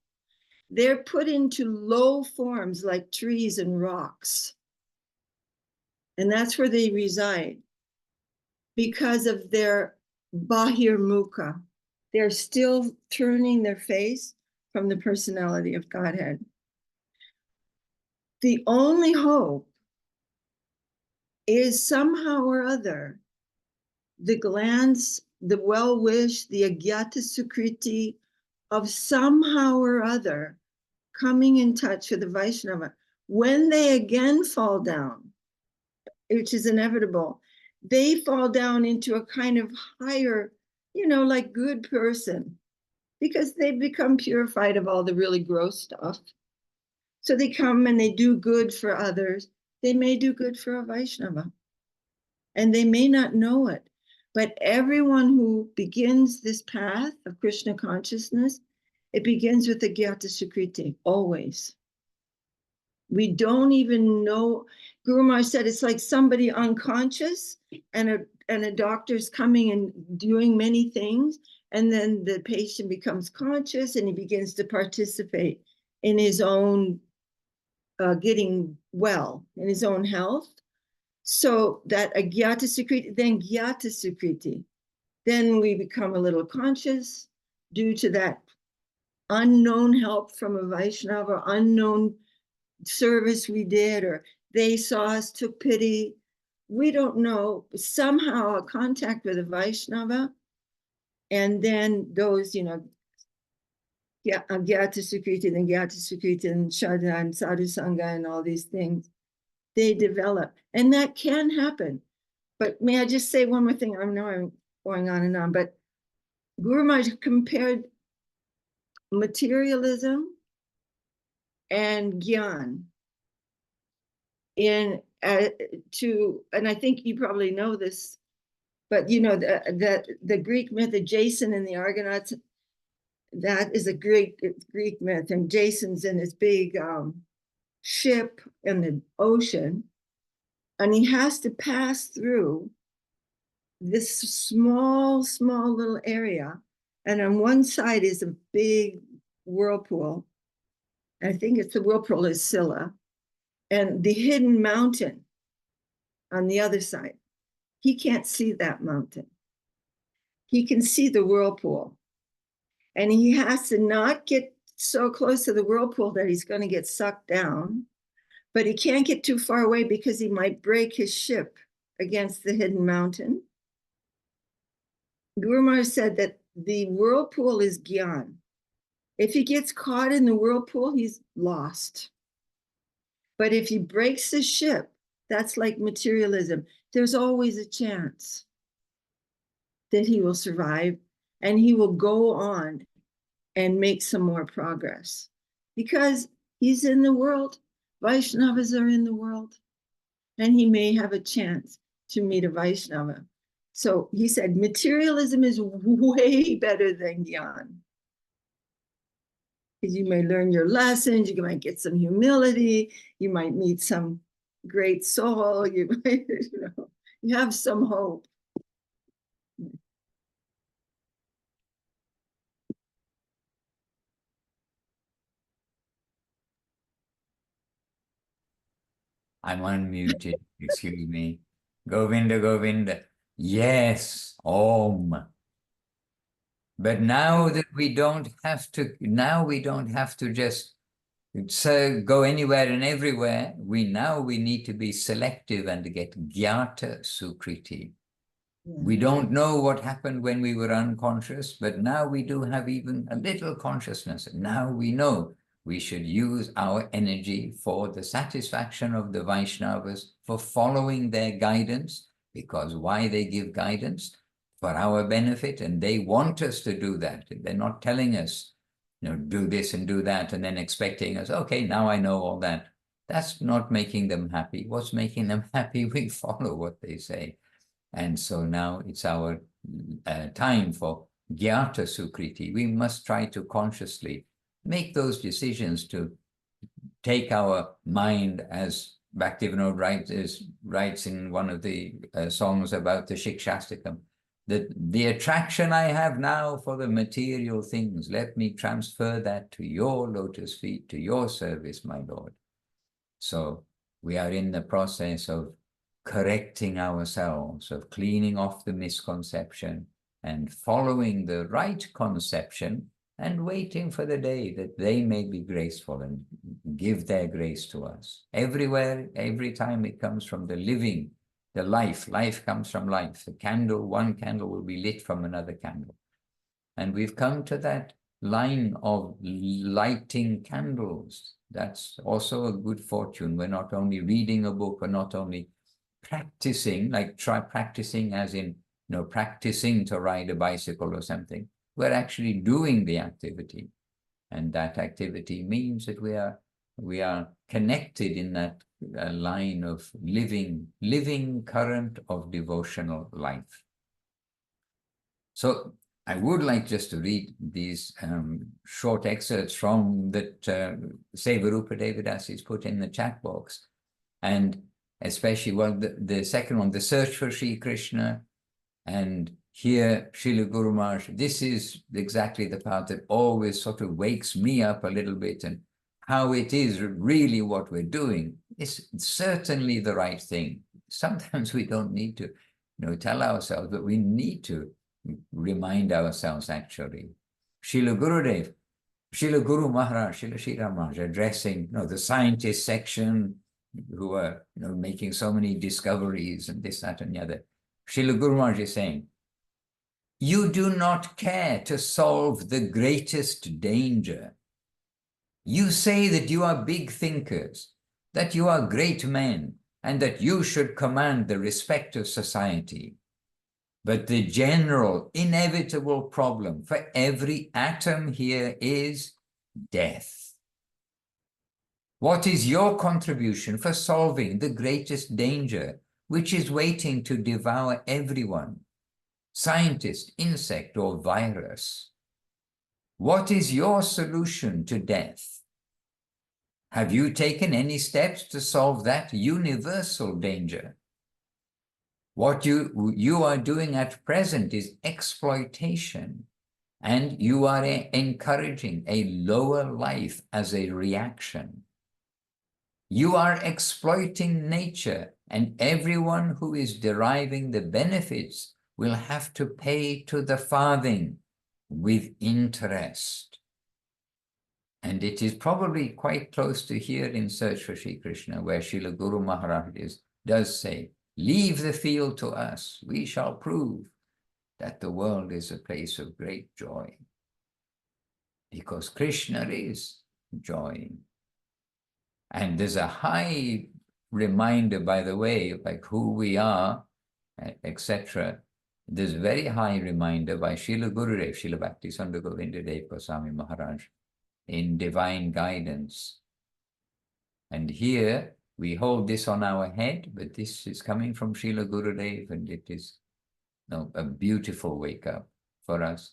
they're put into low forms like trees and rocks. And that's where they reside because of their bahir mukha. They're still turning their face from the personality of Godhead. The only hope is somehow or other the glance, the well-wish, the agyata sukriti of somehow or other coming in touch with the Vaishnava. When they again fall down, which is inevitable, they fall down into a kind of higher, like good person, because they've become purified of all the really gross stuff. So they come and they do good for others. They may do good for a Vaishnava, and they may not know it. But everyone who begins this path of Krishna consciousness, it begins with the Gyata Sukriti, always. We don't even know. Guru Maharaj said it's like somebody unconscious and a doctor's coming and doing many things, and then the patient becomes conscious and he begins to participate in his own getting well, in his own health. So that agyata sukriti, then gyata sukriti. Then we become a little conscious due to that unknown help from a Vaishnava, unknown service we did, or they saw us, took pity. We don't know. Somehow a contact with a Vaishnava, and then those, Gyata Sukriti, then Gyata Sukriti, and Shraddha, and Sadhu Sangha, and all these things, they develop. And that can happen. But may I just say one more thing? I know I'm going on and on, but Guru Maharaj compared materialism and gyan and I think you probably know this, but the Greek myth of Jason and the Argonauts, that is a Greek myth, and Jason's in his big ship in the ocean, and he has to pass through this small little area, and on one side is a big whirlpool. I think it's the whirlpool is Scylla, and the hidden mountain on the other side. He can't see that mountain. He can see the whirlpool, and he has to not get so close to the whirlpool that he's going to get sucked down, but he can't get too far away because he might break his ship against the hidden mountain. Guru Maharaj said that the whirlpool is gyan. If he gets caught in the whirlpool, he's lost. But if he breaks the ship, that's like materialism. There's always a chance that he will survive and he will go on and make some more progress because he's in the world. Vaishnavas are in the world, and he may have a chance to meet a Vaishnava. So he said, materialism is way better than gyan. Because you may learn your lessons, you might get some humility, you might meet some great soul, you You have some hope. I'm unmuted, excuse me. Govinda, Govinda. Yes, Om. But now that we don't have to just go anywhere and everywhere. We need to be selective and to get Gyata Sukriti. We don't know what happened when we were unconscious, but now we do have even a little consciousness. Now we know we should use our energy for the satisfaction of the Vaishnavas, for following their guidance, because why they give guidance? For our benefit, and they want us to do that. They're not telling us, do this and do that, and then expecting us, okay, now I know all that. That's not making them happy. What's making them happy? We follow what they say. And so now it's our time for Gyata Sukriti. We must try to consciously make those decisions to take our mind, as Bhaktivinoda writes in one of the songs about the Shikshastikam, that the attraction I have now for the material things, let me transfer that to your lotus feet, to your service, my Lord. So we are in the process of correcting ourselves, of cleaning off the misconception and following the right conception and waiting for the day that they may be graceful and give their grace to us. Everywhere, every time it comes from the living, the life comes from life. The candle, one candle will be lit from another candle. And we've come to that line of lighting candles. That's also a good fortune. We're not only reading a book, we're not only practicing, like practicing as in, practicing to ride a bicycle or something. We're actually doing the activity. And that activity means that we are connected in that line of living current of devotional life. So I would like just to read these short excerpts from that Sevarupa Devi Dasi has put in the chat box. And especially, well, the second one, the search for Sri Krishna, and here, Srila Guru Maharaj, this is exactly the part that always sort of wakes me up a little bit, and how it is really what we're doing is certainly the right thing. Sometimes we don't need to, tell ourselves, but we need to remind ourselves actually. Srila Gurudev, Srila Guru Maharaj, Srila Sri Maharaj addressing, the scientist section who are, making so many discoveries and this, that, and the other. Srila Guru Maharaj is saying, you do not care to solve the greatest danger. You say that you are big thinkers, that you are great men, and that you should command the respect of society. But the general, inevitable problem for every atom here is death. What is your contribution for solving the greatest danger, which is waiting to devour everyone? Scientist, insect, or virus? What is your solution to death? Have you taken any steps to solve that universal danger? What you are doing at present is exploitation, and you are encouraging a lower life as a reaction. You are exploiting nature, and everyone who is deriving the benefits will have to pay to the farthing with interest. And it is probably quite close to here in Search for Sri Krishna, where Srila Guru Maharaj does say, leave the field to us, we shall prove that the world is a place of great joy. Because Krishna is joy. And there's a high reminder, by the way, like who we are, etc. There's a very high reminder by Srila Gurudev, Srila Bhaktisandha Govinda Dev Goswami Maharaj, in Divine Guidance. And here we hold this on our head, but this is coming from Srila Gurudev, and it is a beautiful wake-up for us.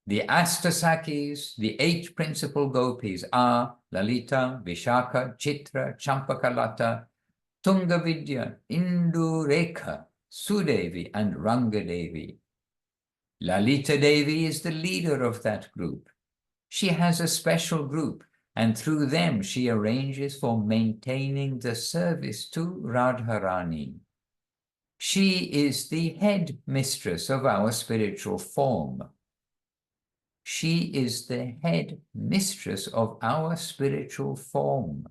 The Astasakis, the 8 principal gopis are Lalita, Vishaka, Chitra, Champakalata, Tungavidya, Indureka, Sudevi, and Rangadevi. Lalita Devi is the leader of that group. She has a special group, and through them she arranges for maintaining the service to Radharani. She is the head mistress of our spiritual form. She is the head mistress of our spiritual form.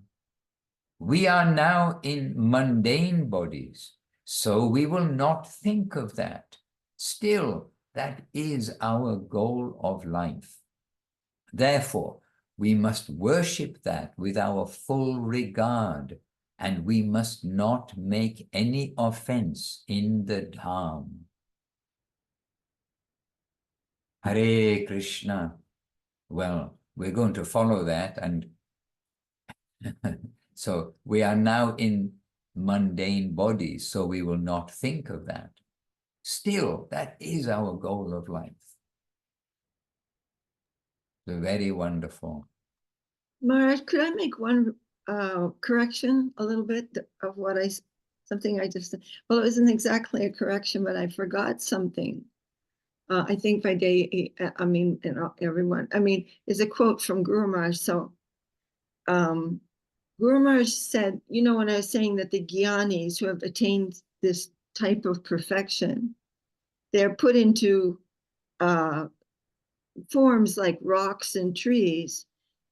We are now in mundane bodies, so we will not think of that. Still, that is our goal of life. Therefore, we must worship that with our full regard, and we must not make any offense in the Dham. Hare Krishna. Well, we're going to follow that, and so we are now in mundane bodies, so we will not think of that. Still, that is our goal of life. So very wonderful. Maharaj, could I make one correction a little bit of what something I just said? Well, it wasn't exactly a correction, but I forgot something. I think Vaidehi, everyone, is a quote from Guru Maharaj. So Guru Maharaj said, you know, when I was saying that the Gyanis who have attained this type of perfection, they're put into forms like rocks and trees.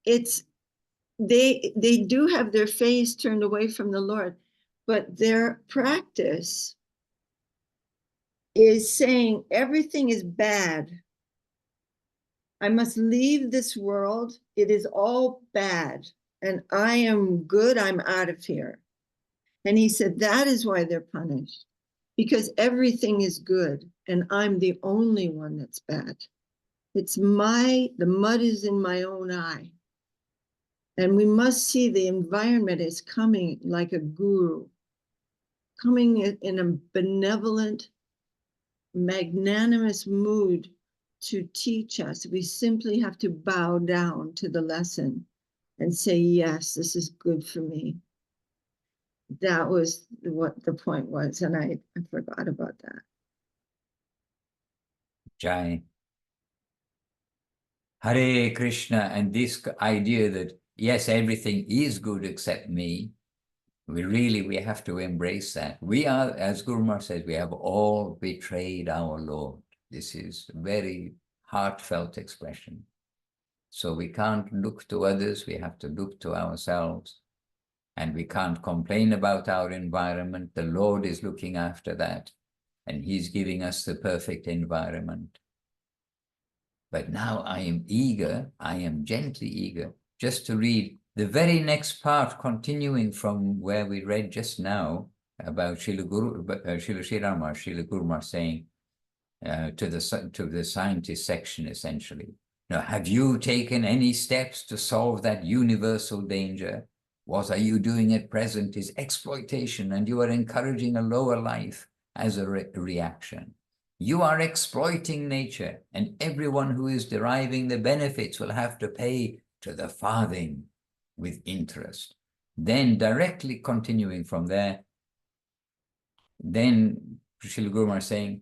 They do have their face turned away from the Lord, but their practice is saying everything is bad. I must leave this world. It is all bad. And I am good. I'm out of here. And he said, that is why they're punished, because everything is good. And I'm the only one that's bad. It's the mud is in my own eye. And we must see the environment is coming like a guru, coming in a benevolent, magnanimous mood to teach us. We simply have to bow down to the lesson and say, yes, this is good for me. That was what the point was, and I forgot about that. Jai. Hare Krishna, and this idea that, yes, everything is good except me, we have to embrace that. We are, as Guru Maharaj says, we have all betrayed our Lord. This is a very heartfelt expression. So we can't look to others, we have to look to ourselves. And we can't complain about our environment. The Lord is looking after that, and He's giving us the perfect environment. But now I am eager, I am gently eager, just to read the very next part, continuing from where we read just now about Srila Guru Maharaj saying to the scientist section, essentially, now, have you taken any steps to solve that universal danger? What are you doing at present is exploitation, and you are encouraging a lower life as a reaction. You are exploiting nature, and everyone who is deriving the benefits will have to pay to the farthing with interest. Then directly continuing from there, then Srila Guru Maharaj saying,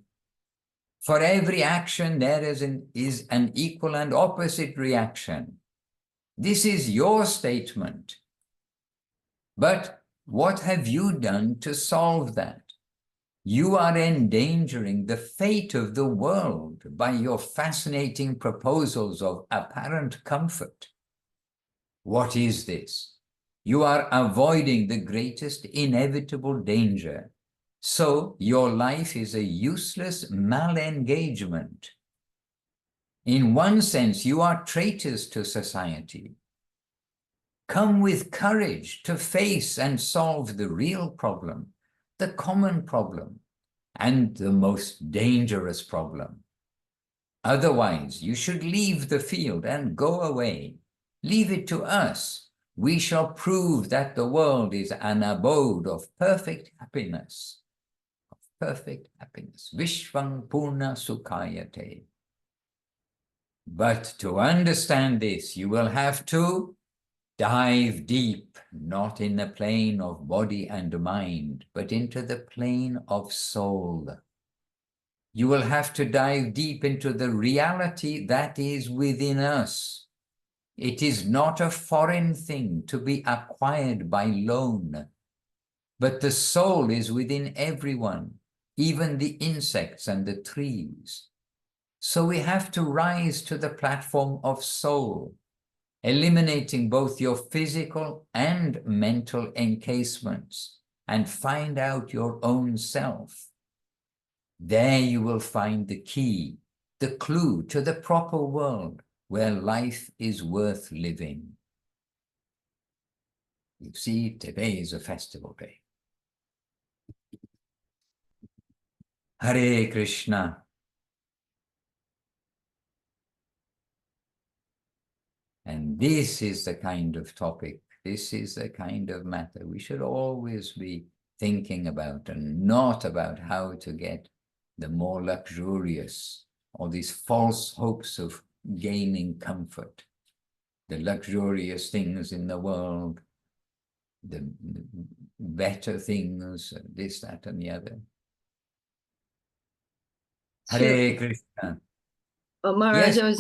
for every action there is an equal and opposite reaction. This is your statement. But what have you done to solve that? You are endangering the fate of the world by your fascinating proposals of apparent comfort. What is this? You are avoiding the greatest inevitable danger. So your life is a useless malengagement. In one sense, you are traitors to society. Come with courage to face and solve the real problem, the common problem, and the most dangerous problem. Otherwise, you should leave the field and go away. Leave it to us. We shall prove that the world is an abode of perfect happiness. Perfect happiness. Vishvang Purna Sukhayate. But to understand this, you will have to Dive deep, not in the plane of body and mind, but into the plane of soul. You will have to dive deep into the reality that is within us. It is not a foreign thing to be acquired by loan, but the soul is within everyone, even the insects and the trees. So we have to rise to the platform of soul, eliminating both your physical and mental encasements, and find out your own self. There you will find the key, the clue to the proper world where life is worth living. You see, today is a festival day. Hare Krishna. And this is the kind of topic, this is the kind of matter we should always be thinking about, and not about how to get the more luxurious, or these false hopes of gaining comfort, the luxurious things in the world, the better things, this, that, and the other. Hare Krishna. Oh, Maharaj, Yes, I was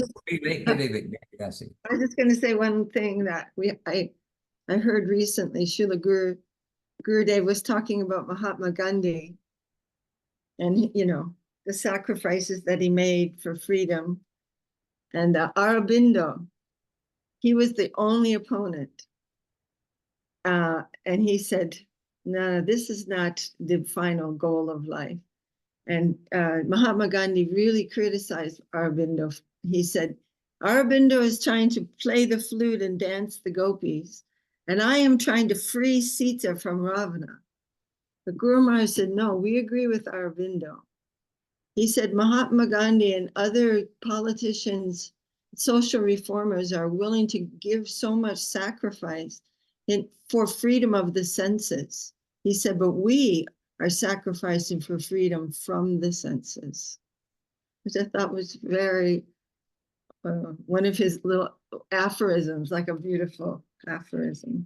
just going to say one thing that I heard recently. Srila Gurudev was talking about Mahatma Gandhi, and the sacrifices that he made for freedom. And Aurobindo, he was the only opponent, and he said, "No, this is not the final goal of life." And Mahatma Gandhi really criticized Aurobindo. He said, "Aurobindo is trying to play the flute and dance the gopis, and I am trying to free Sita from Ravana." The Guru Maharaj said, "No, we agree with Aurobindo." He said, Mahatma Gandhi and other politicians, social reformers are willing to give so much sacrifice for freedom of the senses. He said, but we are sacrificing for freedom from the senses, which I thought was very, one of his little aphorisms, like a beautiful aphorism.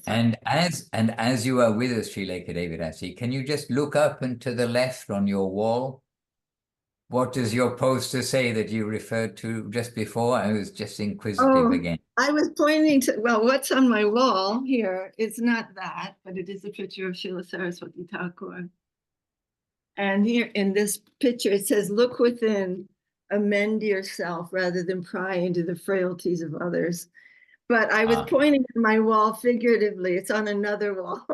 And as you are with us, Vaidehi Devi Dasi, can you just look up and to the left on your wall? What does your poster say that you referred to just before? I was just inquisitive again. I was pointing to, well, what's on my wall here? It's not that, but it is a picture of Srila Saraswati Thakur. And here in this picture, it says, look within, amend yourself rather than pry into the frailties of others. But I was pointing to my wall figuratively. It's on another wall.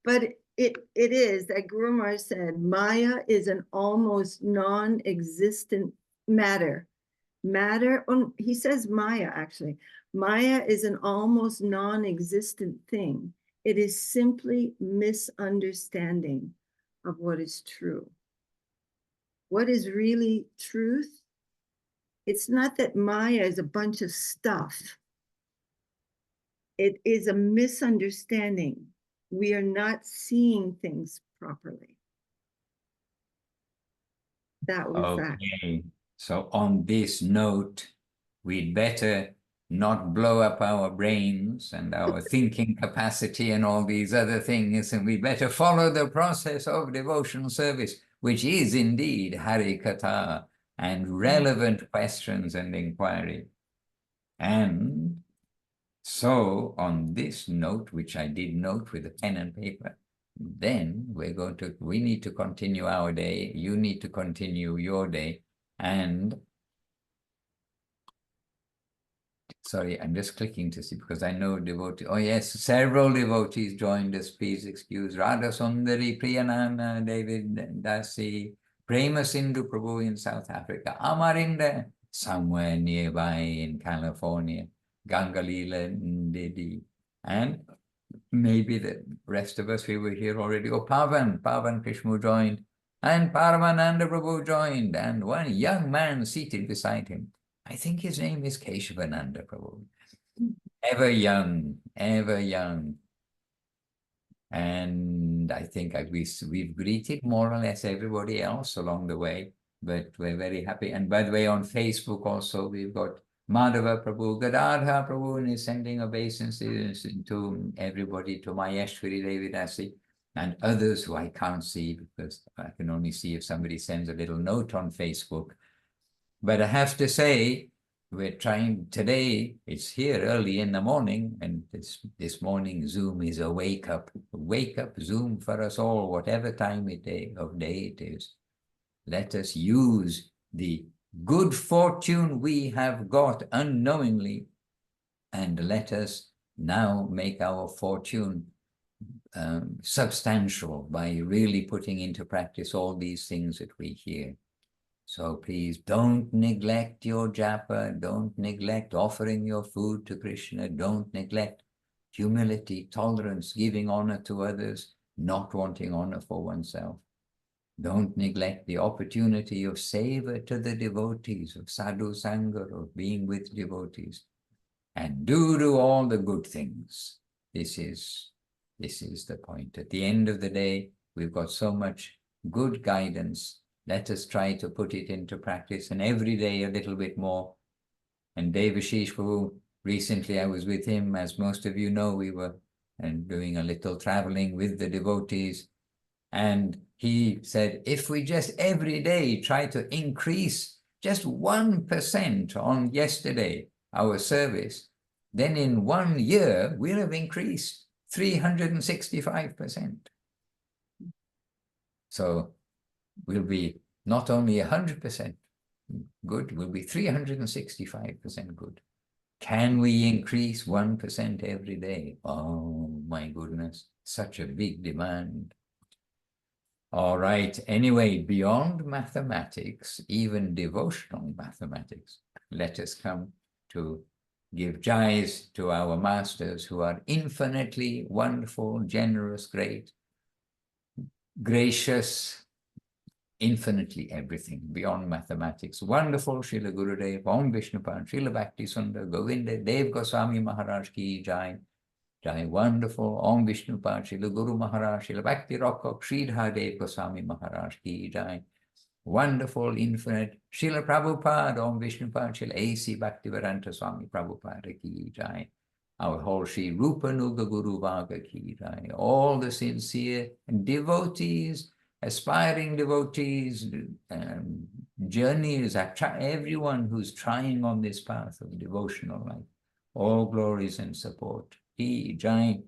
But it is that Guru Maharaj said, Maya is an almost non-existent matter. He says Maya, actually. Maya is an almost non-existent thing. It is simply misunderstanding of what is true. What is really truth? It's not that Maya is a bunch of stuff. It is a misunderstanding. We are not seeing things properly. That was that. Okay. So on this note, we'd better not blow up our brains and our thinking capacity and all these other things, and we better follow the process of devotional service, which is indeed Hari Katha and relevant questions and inquiry. And so on this note, which I did note with a pen and paper, then we need to continue our day, you need to continue your day, and sorry, I'm just clicking to see because I know devotees. Oh yes, several devotees joined us. Please excuse Radha Sundari, Priyanana, David Dasi, Prema Sindhu Prabhu in South Africa, Amarinda somewhere nearby in California, Gangalila Ndidi, and maybe the rest of us, we were here already. Oh, Pavan Krishmu joined, and Paramananda Prabhu joined, and one young man seated beside him. I think his name is Keshavananda Prabhu. Ever young, ever young. And I think we've greeted more or less everybody else along the way, but we're very happy. And by the way, on Facebook also, we've got Madhava Prabhu, Gadadhar Prabhu, and is sending obeisances to everybody, to Vaidehi Devi Dasi, and others who I can't see because I can only see if somebody sends a little note on Facebook. But I have to say, we're trying today, it's here early in the morning, and this morning Zoom is a wake up Zoom for us all, whatever time of day it is. Let us use the good fortune we have got unknowingly, and let us now make our fortune substantial by really putting into practice all these things that we hear. So please don't neglect your japa, don't neglect offering your food to Krishna, don't neglect humility, tolerance, giving honor to others, not wanting honor for oneself. Don't neglect the opportunity of seva to the devotees, of sadhu sangha, of being with devotees. And do all the good things. This is the point. At the end of the day, we've got so much good guidance. Let us try to put it into practice, and every day a little bit more. And Devashish Prabhu, recently I was with him, as most of you know, we were doing a little traveling with the devotees. And he said, if we just every day try to increase just 1% on yesterday, our service, then in 1 year, we'll have increased 365%. So we'll be not only 100% good, we'll be 365% good. Can we increase 1% every day? Oh my goodness, such a big demand. All right, anyway, beyond mathematics, even devotional mathematics, let us come to give jais to our masters who are infinitely wonderful, generous, great, gracious, infinitely everything beyond mathematics. Wonderful Srila Gurudev, Om Vishnupad, Srila Bhakti Sundar, Govinda, Dev Goswami Maharaj ki jai. Jai, wonderful Om Vishnupad, Srila Guru Maharaj, Srila Bhakti Rockok, Sridhar Dev Goswami Maharaj ki jai. Wonderful, infinite, Srila Prabhupada, Om Vishnupad, Srila A.C. Bhaktivedanta Swami Prabhupada ki jai. Our whole Sri Rupa Nuga Guru Vaga ki jai. All the sincere devotees, aspiring devotees, journeys, everyone who's trying on this path of devotional life. All glories and support. Ki jai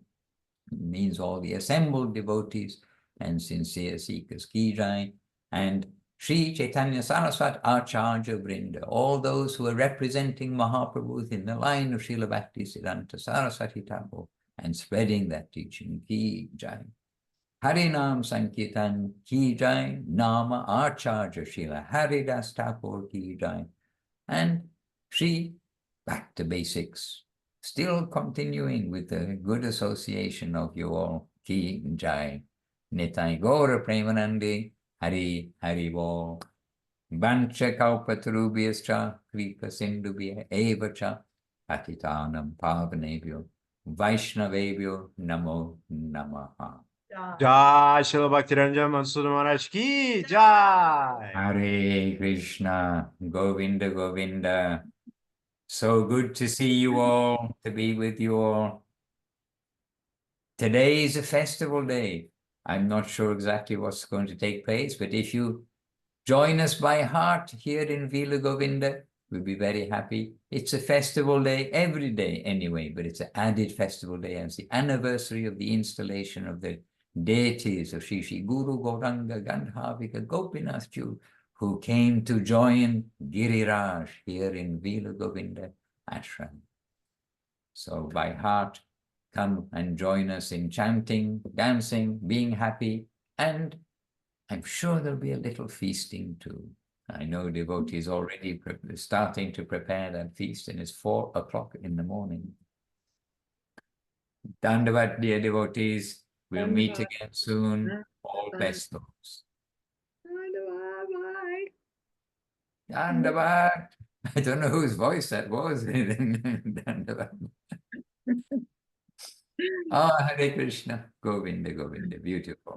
means all the assembled devotees and sincere seekers. Ki jai. And Sri Chaitanya Saraswat Acharya Vrinda, all those who are representing Mahaprabhu in the line of Srila Bhakti Siddhanta Saraswati Thakur and spreading that teaching. Ki jai. Harinam Sankirtan ki jai. Nama Acharya Srila Haridas Thakur ki jai. And Sri, back to basics, still continuing with the good association of you all. Ki jai. Nitai Gaura Premanandi. Hari Hari Bo. Vancha Kalpatarubhyascha Kripa Sindhubhya Evacha Patitanam Pavanebhyo Vaishnavebhyo Namo Namaha. Jai Srila Bhaktivedanta Madhusudana Maharaj ki jai. Hare Krishna, Govinda Govinda. So good to see you all, to be with you all. Today is a festival day. I'm not sure exactly what's going to take place, but if you join us by heart here in Vila Govinda, we'll be very happy. It's a festival day every day anyway, but it's an added festival day. And it's the anniversary of the installation of the deities of Shri Shri Guru Gauranga, Gandarvika, Gopinathjiu, who came to join Giriraj here in Vila Govinda Ashram. So by heart, come and join us in chanting, dancing, being happy, and I'm sure there'll be a little feasting too. I know devotees already starting to prepare that feast, and it's 4 o'clock in the morning. Dandavat, dear devotees. We'll meet again soon. All best thoughts. Dandavat. I don't know whose voice that was. Dandavat. Oh, Hare Krishna. Govinda, Govinda. Beautiful.